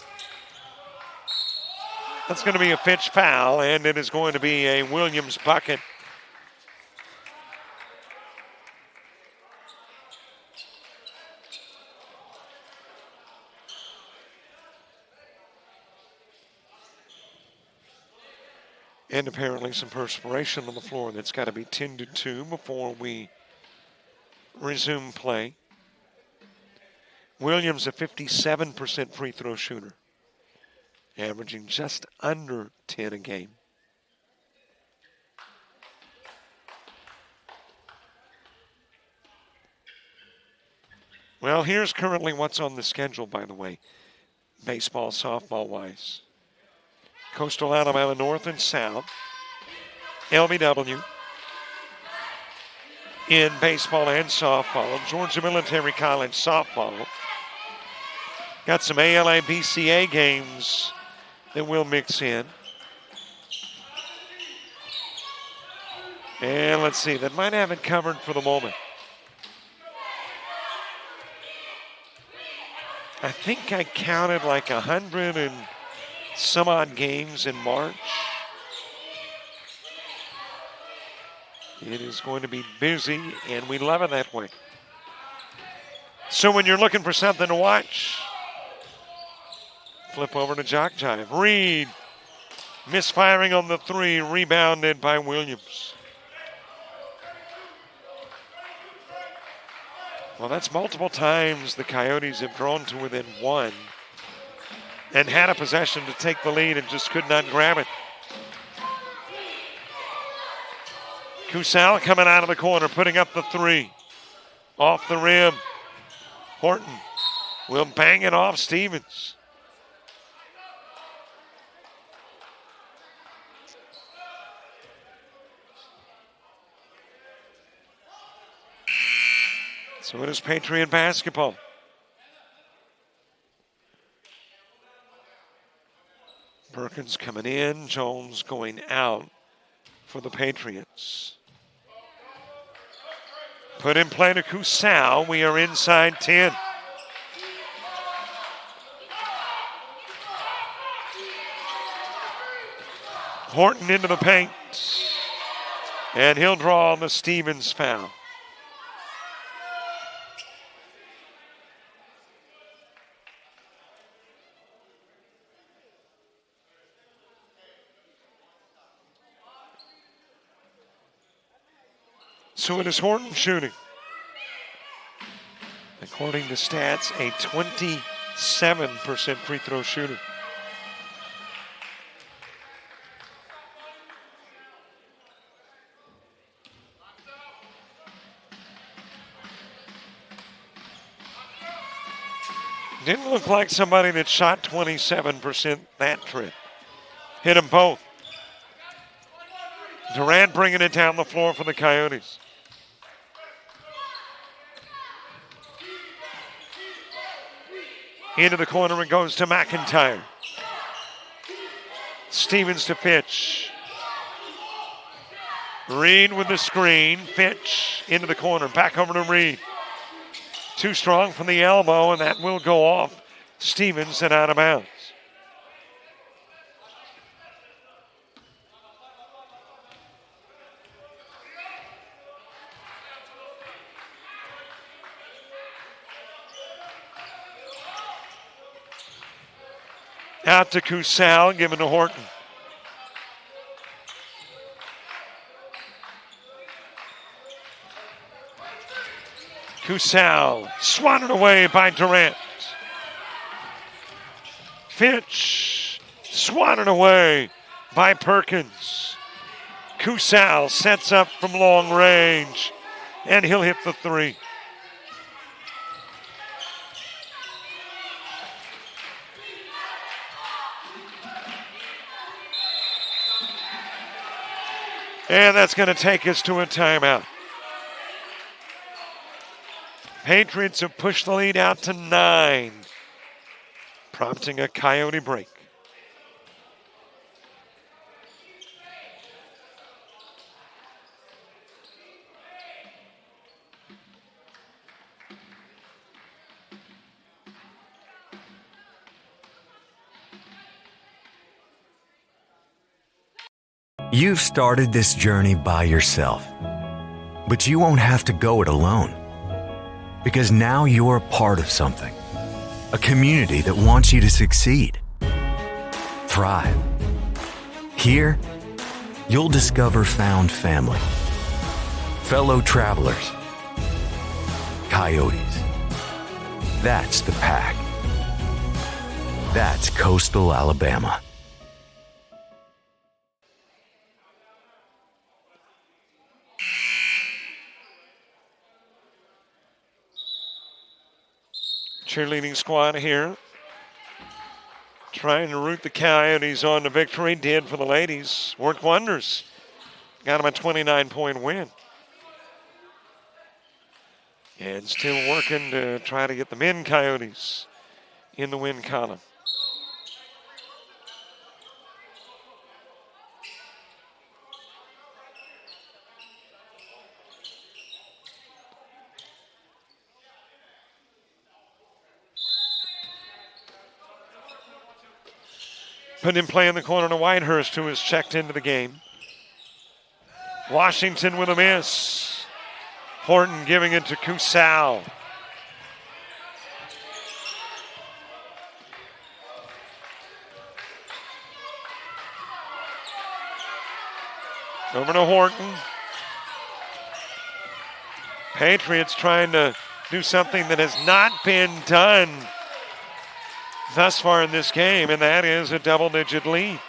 That's going to be a Fitch foul, and it is going to be a Williams bucket. And apparently some perspiration on the floor. That's got to be 10-2 before we resume play. Williams, a 57% free throw shooter, averaging just under 10 a game. Well, here's currently what's on the schedule, by the way, baseball, softball-wise. Coastal Alabama North and South, LBW in baseball and softball. Georgia Military College softball. Got some ALA BCA games that we'll mix in. And let's see, that might have it covered for the moment. I think I counted like 100 and some odd games in March. It is going to be busy, and we love it that way. So when you're looking for something to watch, flip over to JockJive. Reed, misfiring on the three, rebounded by Williams. Well, that's multiple times the Coyotes have drawn to within one and had a possession to take the lead and just could not grab it. Kusal coming out of the corner, putting up the three. Off the rim. Horton will bang it off Stevens. So it is Patriot basketball. Perkins coming in, Jones going out for the Patriots. Put in play to Kusal. We are inside 10. Horton into the paint. And he'll draw the Stevens foul. So it is Horton shooting. According to stats, a 27% free throw shooter. Didn't look like somebody that shot 27% that trip. Hit them both. Durant bringing it down the floor for the Coyotes. Into the corner it goes to McIntyre. Stevens to Fitch. Reed with the screen. Fitch into the corner. Back over to Reed. Too strong from the elbow, and that will go off Stevens and out of bounds. Out to Kusal, given to Horton. Kusal, swatted away by Durant. Finch, swatted away by Perkins. Kusal sets up from long range, and he'll hit the three. And that's going to take us to a timeout. Patriots have pushed the lead out to 9, prompting a Coyote break. You've started this journey by yourself, but you won't have to go it alone. Because now you're a part of something, a community that wants you to succeed, thrive. Here, you'll discover found family, fellow travelers, coyotes. That's the pack. That's Coastal Alabama. Cheerleading squad here, trying to root the Coyotes on to victory. Did for the ladies. Worked wonders. Got them a 29-point win. And still working to try to get the men Coyotes in the win column. Put in play in the corner to Whitehurst, who has checked into the game. Washington with a miss. Horton giving it to Kusal. Over to Horton. Patriots trying to do something that has not been done thus far in this game, and that is a double-digit lead.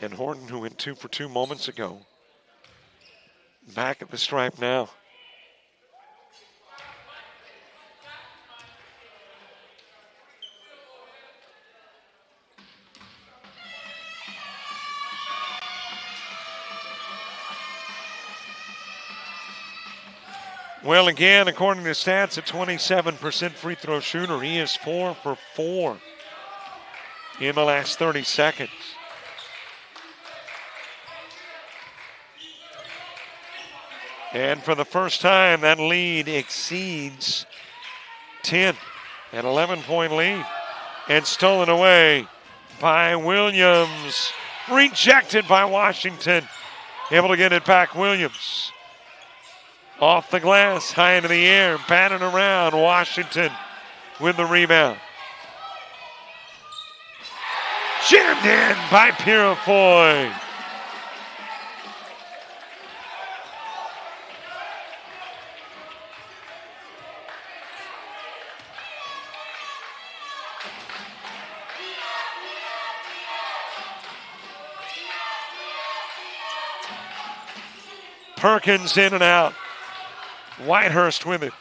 And Horton, who went 2 for 2 moments ago, back at the stripe now. Well, again, according to stats, a 27% free throw shooter. He is 4 for 4 in the last 30 seconds. And for the first time, that lead exceeds 10. An 11-point lead. And stolen away by Williams. Rejected by Washington. Able to get it back, Williams. Off the glass, high into the air, batted around. Washington with the rebound. Jammed in by Purifoy. Perkins in and out. Whitehurst with it.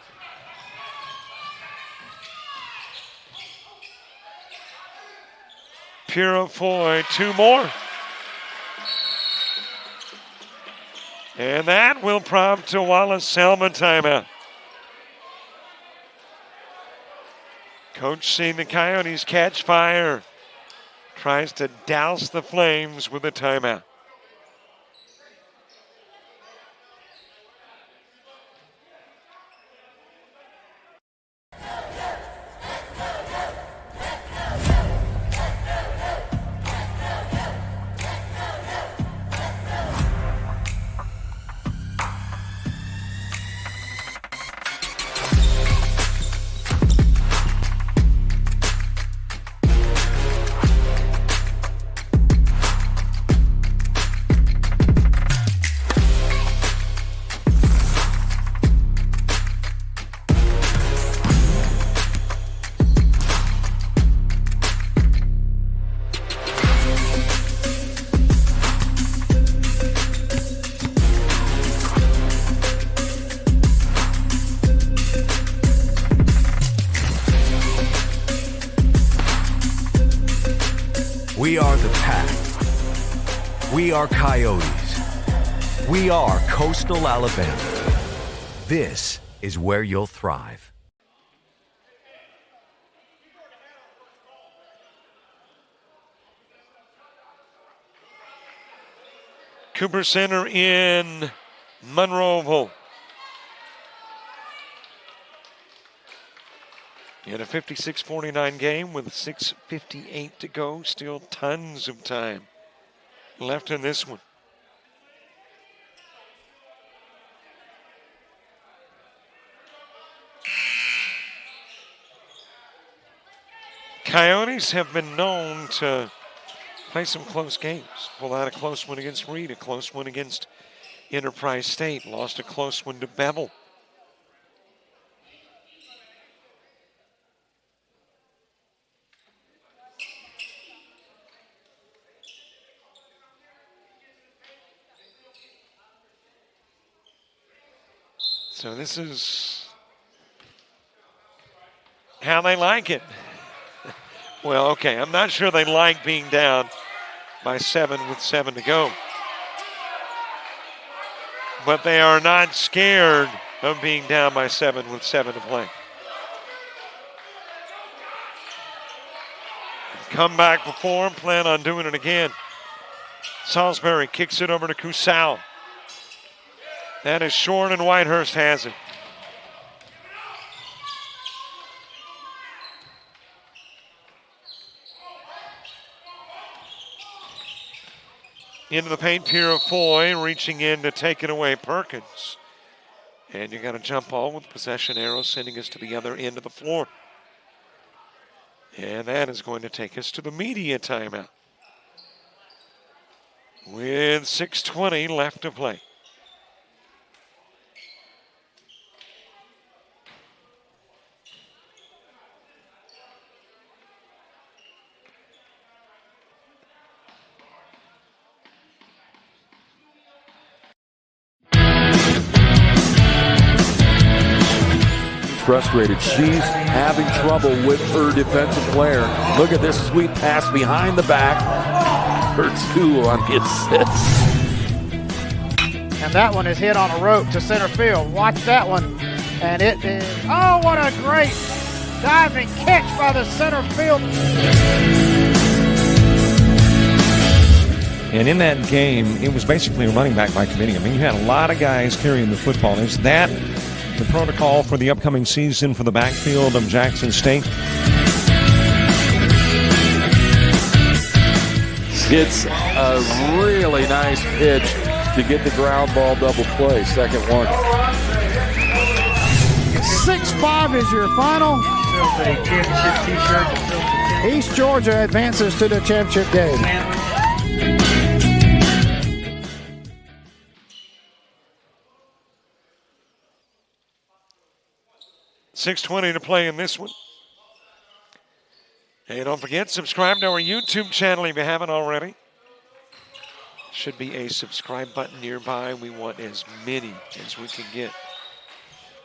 Purifoy, 2 more. And that will prompt a Wallace Selma timeout. Coach seeing the Coyotes catch fire. Tries to douse the Flames with a timeout. We are Coyotes. We are Coastal Alabama. This is where you'll thrive. Cooper Center in Monroeville. In a 56-49 game with 6:58 to go. Still tons of time left in this one. Coyotes have been known to play some close games. Pull out a close one against Reed, a close one against Enterprise State, lost a close one to Bevel. So this is how they like it. Well, okay, I'm not sure they like being down by 7 with 7 to go. But they are not scared of being down by 7 with 7 to play. Come back before and plan on doing it again. Salisbury kicks it over to Cusal. That is short, and Whitehurst has it. Into the paint, Purifoy reaching in to take it away, Perkins. And you got a jump ball with possession arrow sending us to the other end of the floor. And that is going to take us to the media timeout. With 6:20 left to play. Frustrated. She's having trouble with her defensive player. Look at this sweet pass behind the back for 2 on the assist. And that one is hit on a rope to center field. Watch that one. And it is, oh, what a great diving catch by the center field. And in that game, it was basically a running back by committee. I mean, you had a lot of guys carrying the football. Is that the protocol for the upcoming season for the backfield of Jackson State? It's a really nice pitch to get the ground ball double play. Second one. 6-5 is your final. East Georgia advances to the championship game. 6:20 to play in this one. Hey, don't forget, subscribe to our YouTube channel if you haven't already. Should be a subscribe button nearby. We want as many as we can get.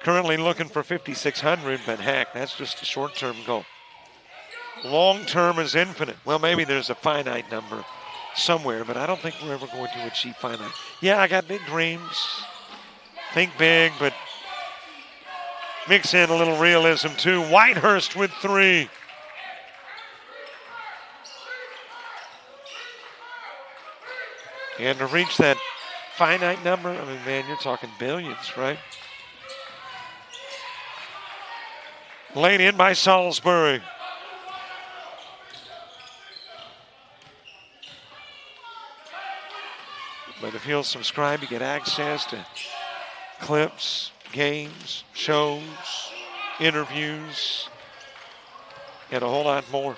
Currently looking for 5,600, but heck, that's just a short-term goal. Long-term is infinite. Well, maybe there's a finite number somewhere, but I don't think we're ever going to achieve finite. Yeah, I got big dreams. Think big, but mix in a little realism too. Whitehurst with 3. And to reach that finite number, I mean, man, you're talking billions, right? Laid in by Salisbury. But if you'll subscribe, you get access to clips, games, shows, interviews, and a whole lot more.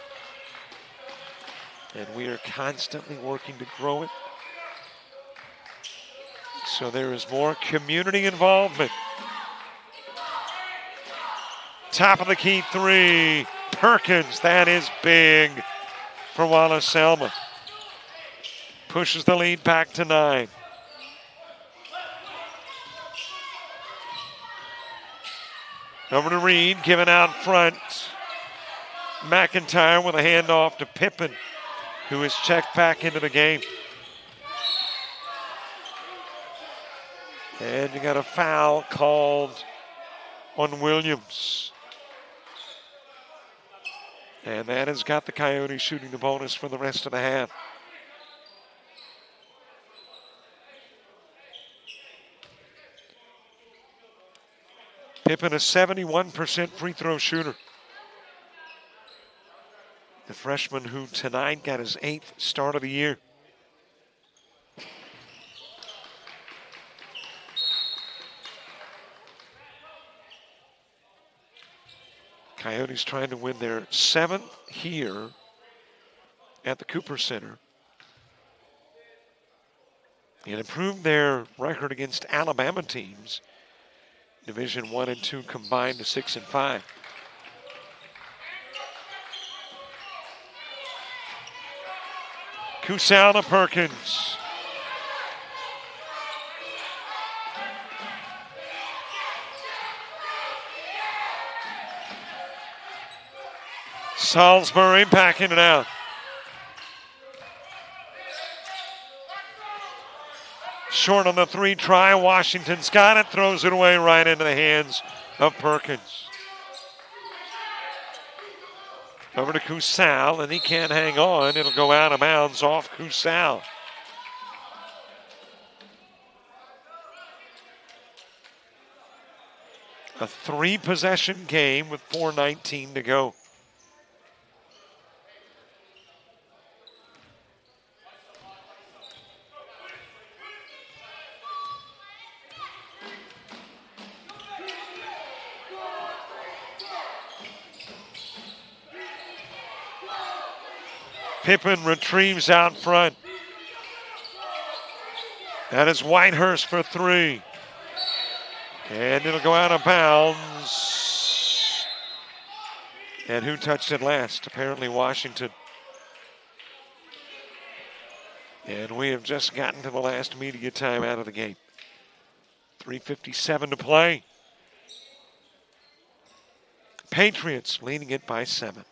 And we are constantly working to grow it. So there is more community involvement. Top of the key 3, Perkins. That is big for Wallace Selma. Pushes the lead back to 9. Over to Reed, given out front. McIntyre with a handoff to Pippin. who is checked back into the game. And you got a foul called on Williams. And that has got the Coyotes shooting the bonus for the rest of the half. Pippen, a 71% free throw shooter. The freshman who tonight got his 8th start of the year. Coyotes trying to win their 7th here at the Cooper Center and improve their record against Alabama teams. Division 1 and 2 combined to 6 and 5. Kusal to Perkins. Salisbury backing it out. Short on the 3 try. Washington's got it. Throws it away right into the hands of Perkins. Over to Kusal, and he can't hang on. It'll go out of bounds off Kusal. A 3-possession game with 4:19 to go. Pippen retrieves out front. That is Whitehurst for 3. And it'll go out of bounds. And who touched it last? Apparently Washington. And we have just gotten to the last media time out of the game. 3:57 to play. Patriots leading it by 7.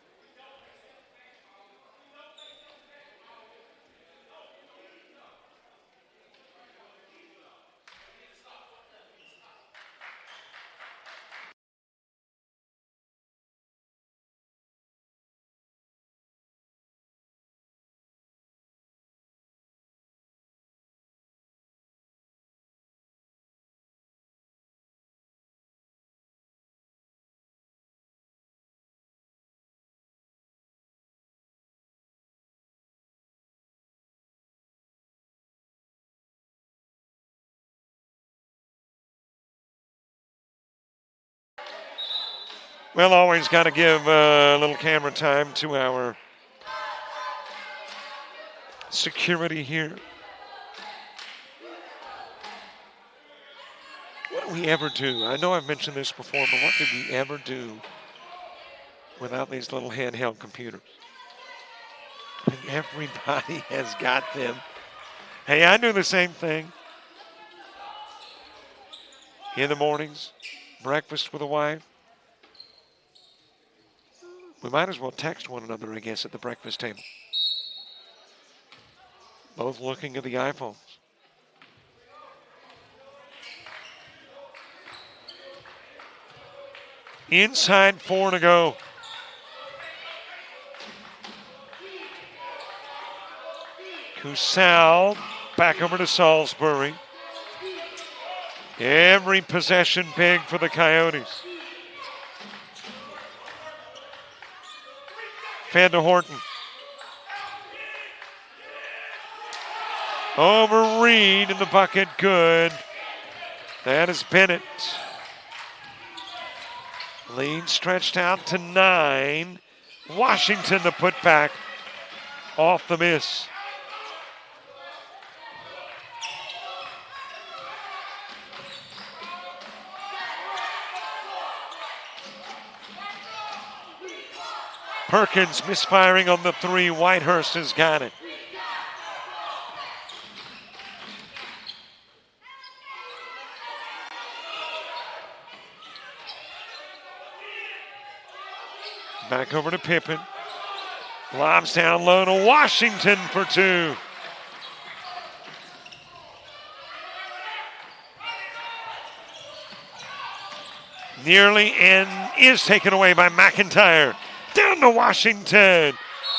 Well, always got to give a little camera time to our security here. What do we ever do? I know I've mentioned this before, but what did we ever do without these little handheld computers? I think everybody has got them. Hey, I do the same thing. In the mornings, breakfast with a wife. We might as well text one another, I guess, at the breakfast table. Both looking at the iPhones. Inside 4 to go. Kusal back over to Salisbury. Every possession big for the Coyotes. Van der Horten. Over Reed in the bucket, good. That is Bennett. Lead stretched out to 9. Washington to put back off the miss. Perkins misfiring on the 3. Whitehurst has got it. Back over to Pippen. Lobs down low to Washington for 2. Nearly and is taken away by McIntyre. Down to Washington.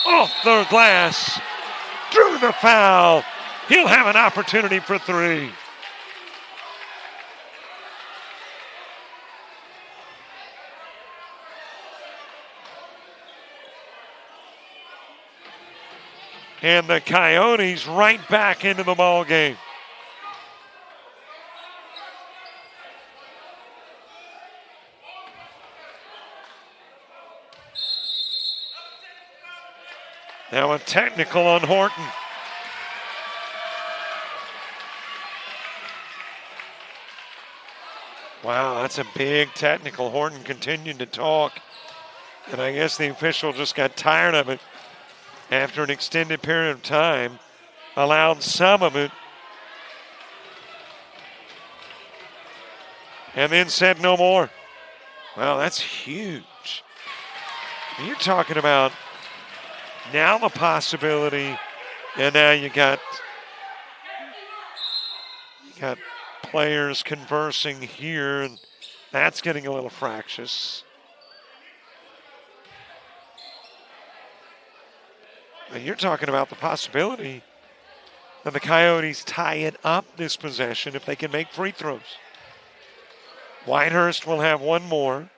Off the glass. Drew the foul. He'll have an opportunity for 3. And the Coyotes right back into the ball game. Now a technical on Horton. Wow, that's a big technical. Horton continued to talk, and I guess the official just got tired of it after an extended period of time, allowed some of it, and then said no more. Wow, that's huge. You're talking about now the possibility, and now you got players conversing here, and that's getting a little fractious. And you're talking about the possibility that the Coyotes tie it up this possession if they can make free throws. Whitehurst will have one more.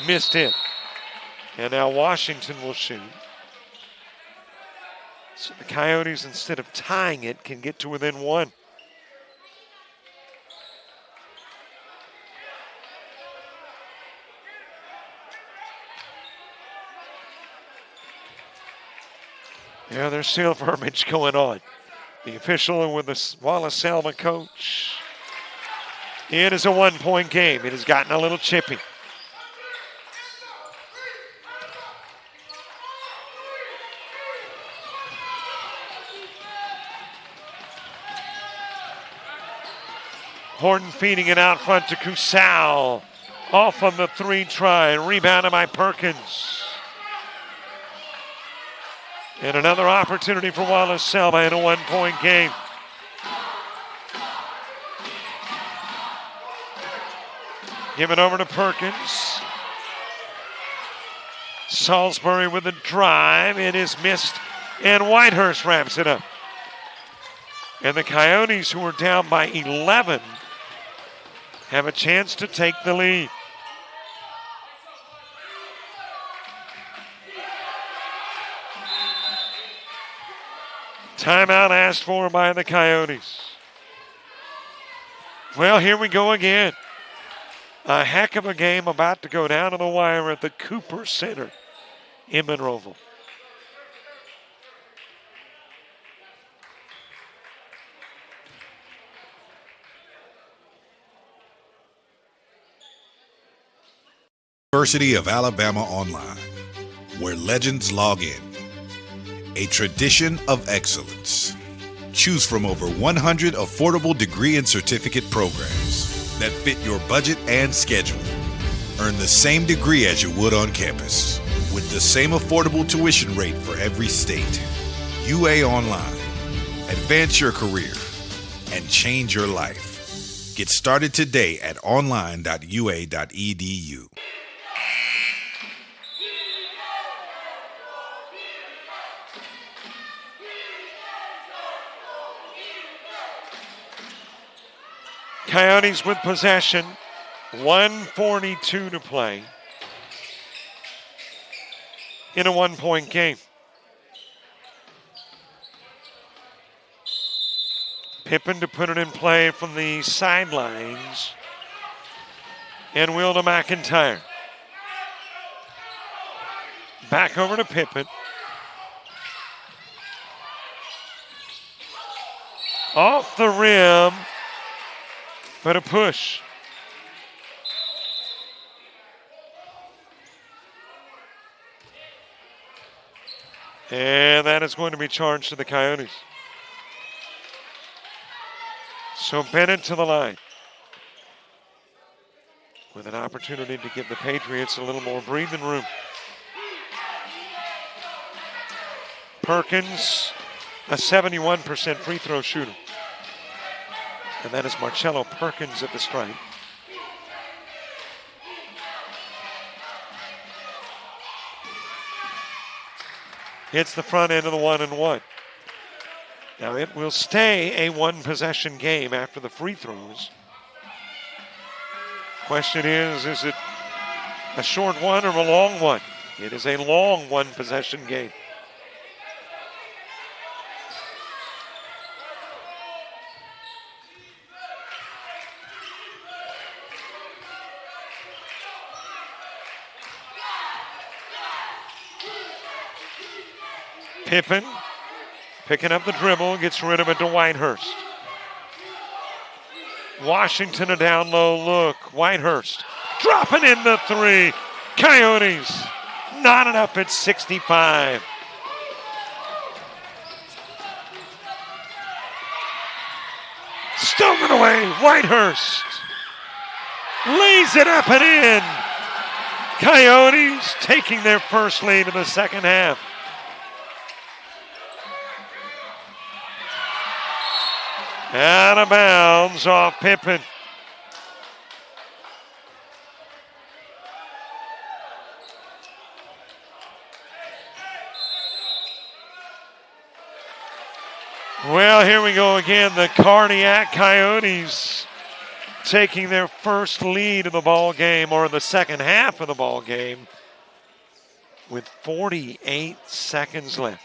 Missed it. And now Washington will shoot. So the Coyotes, instead of tying it, can get to within 1. Yeah, there's still verbiage going on. The official with the Wallace Selma coach. It is a 1-point game. It has gotten a little chippy. Horton feeding it out front to Kusal. Off on the 3 try. Rebounded by Perkins. And another opportunity for Wallace Selma in a 1-point game. Give it over to Perkins. Salisbury with a drive. It is missed, and Whitehurst wraps it up. And the Coyotes, who are down by 11, have a chance to take the lead. Timeout asked for by the Coyotes. Well, here we go again. A heck of a game about to go down to the wire at the Cooper Center in Monroeville. University of Alabama Online, where legends log in. A tradition of excellence. Choose from over 100 affordable degree and certificate programs that fit your budget and schedule. Earn the same degree as you would on campus, with the same affordable tuition rate for every state. UA Online. Advance your career and change your life. Get started today at online.ua.edu. Coyotes with possession, 1:42 to play in a 1-point game. Pippen to put it in play from the sidelines, and Will to McIntyre. Back over to Pippen. Off the rim. But a push. And that is going to be charged to the Coyotes. So Bennett to the line. With an opportunity to give the Patriots a little more breathing room. Perkins, a 71% free throw shooter. And that is Marcello Perkins at the stripe. Hits the front end of the 1-and-1. Now it will stay a one-possession game after the free throws. Question is it a short one or a long one? It is a long one-possession game. Pippen picking up the dribble, gets rid of it to Whitehurst. Washington a down low look. Whitehurst dropping in the three. Coyotes knotted up at 65. Stolen away. Whitehurst lays it up and in. Coyotes taking their first lead in the second half. Out of bounds off Pippen. Well, here we go again. The Cardiac Coyotes taking their first lead of the ball game, or the second half of the ball game, with 48 seconds left.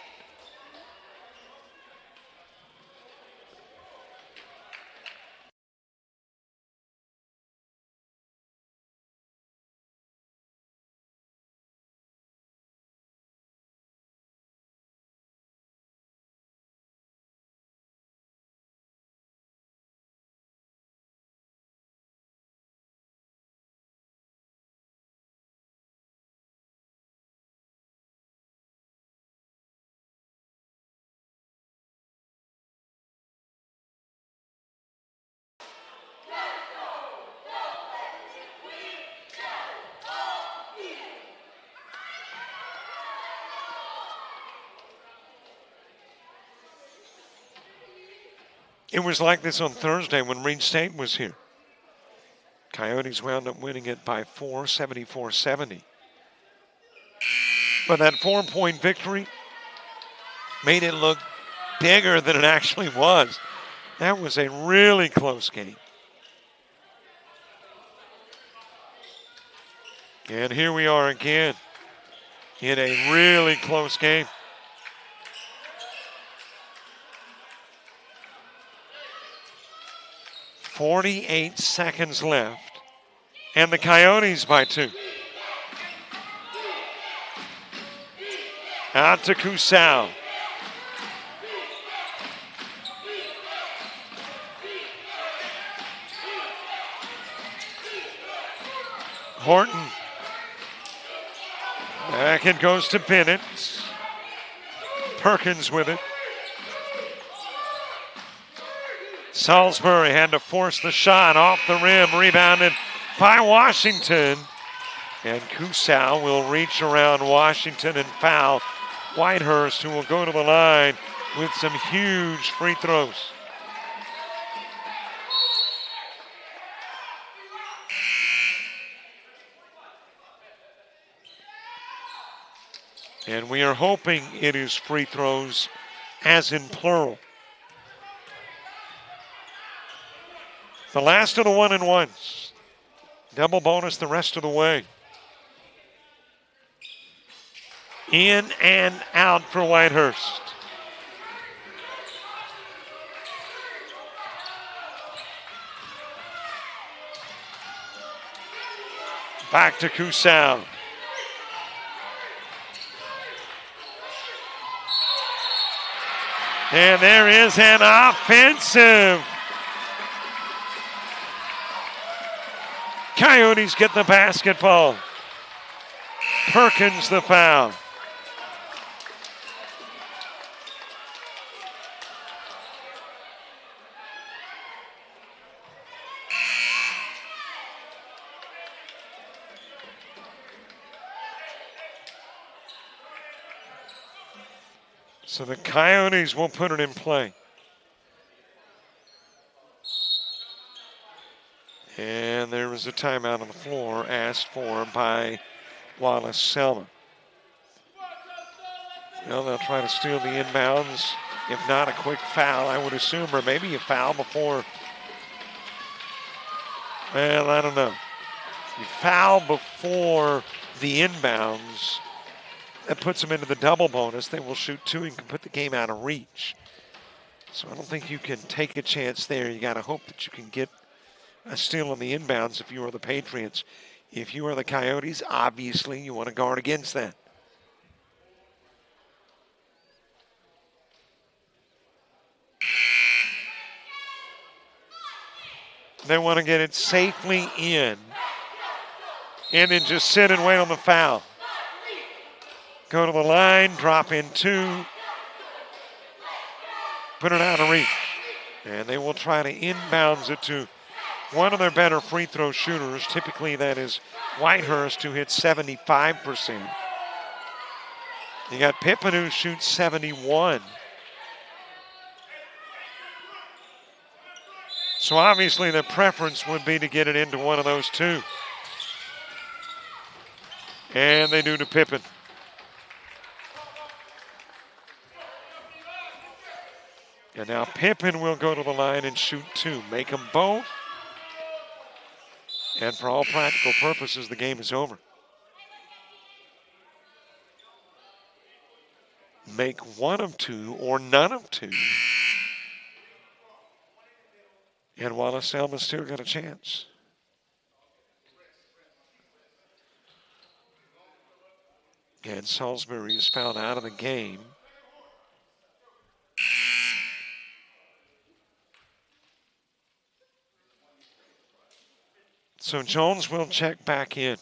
It was like this on Thursday when Reed State was here. Coyotes wound up winning it by 4, 74-70. But that 4-point victory made it look bigger than it actually was. That was a really close game. And here we are again in a really close game. .48 seconds left, and the Coyotes by 2. Out to Cusau. Horton. Back it goes to Bennett. Perkins with it. Salisbury had to force the shot off the rim, rebounded by Washington. And Cusau will reach around Washington and foul Whitehurst, who will go to the line with some huge free throws. And we are hoping it is free throws as in plural. The last of the 1-and-1s. Double bonus the rest of the way. In and out for Whitehurst. Back to Cusau. And there is an offensive. Coyotes get the basketball. Perkins the foul. So the Coyotes will put it in play. And there was a timeout on the floor asked for by Wallace Selma. Well, they'll try to steal the inbounds. If not, a quick foul, I would assume, or maybe a foul before. Well, I don't know. You foul before the inbounds, that puts them into the double bonus. They will shoot two and can put the game out of reach. So I don't think you can take a chance there. You got to hope that you can get a steal on the inbounds if you are the Patriots. If you are the Coyotes, obviously you want to guard against that. They want to get it safely in and then just sit and wait on the foul. Go to the line, drop in two, put it out of reach. And they will try to inbounds it to one of their better free throw shooters. Typically that is Whitehurst, who hits 75%. You got Pippen, who shoots 71. So obviously the preference would be to get it into one of those two. And they do to Pippen. And now Pippen will go to the line and shoot two. Make them both. And for all practical purposes, the game is over. Make one of two or none of two. And Wallace Selma still got a chance. And Salisbury is fouled out of the game. So Jones will check back in.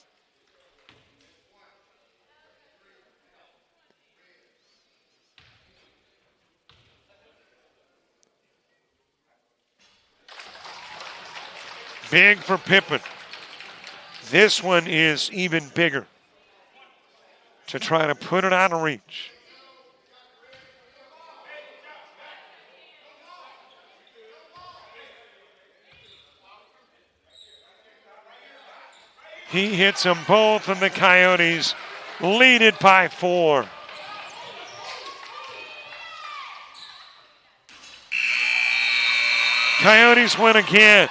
Big for Pippen. This one is even bigger to try to put it out of reach. He hits them both, and the Coyotes lead it by 4. Coyotes win again.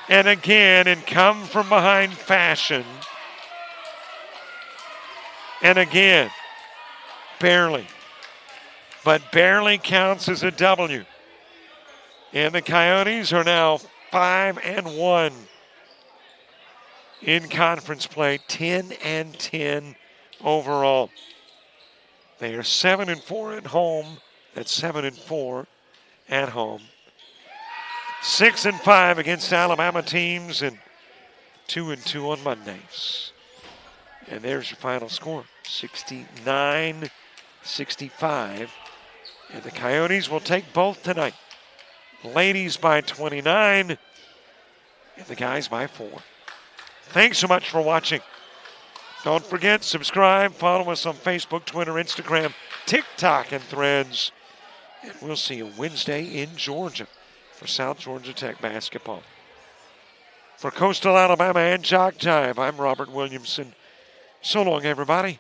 And again, in come from behind fashion. And again, barely. But barely counts as a W. And the Coyotes are now 5-1 in conference play, 10-10 overall. They are 7-4 at home. That's 7-4 at home. 6-5 against Alabama teams and 2-2 on Mondays. And there's your final score, 69-65. And the Coyotes will take both tonight. Ladies by 29 and the guys by 4. Thanks so much for watching. Don't forget, subscribe, follow us on Facebook, Twitter, Instagram, TikTok, and Threads. And we'll see you Wednesday in Georgia for South Georgia Tech basketball. For Coastal Alabama and JockJive, I'm Robert Williamson. So long, everybody.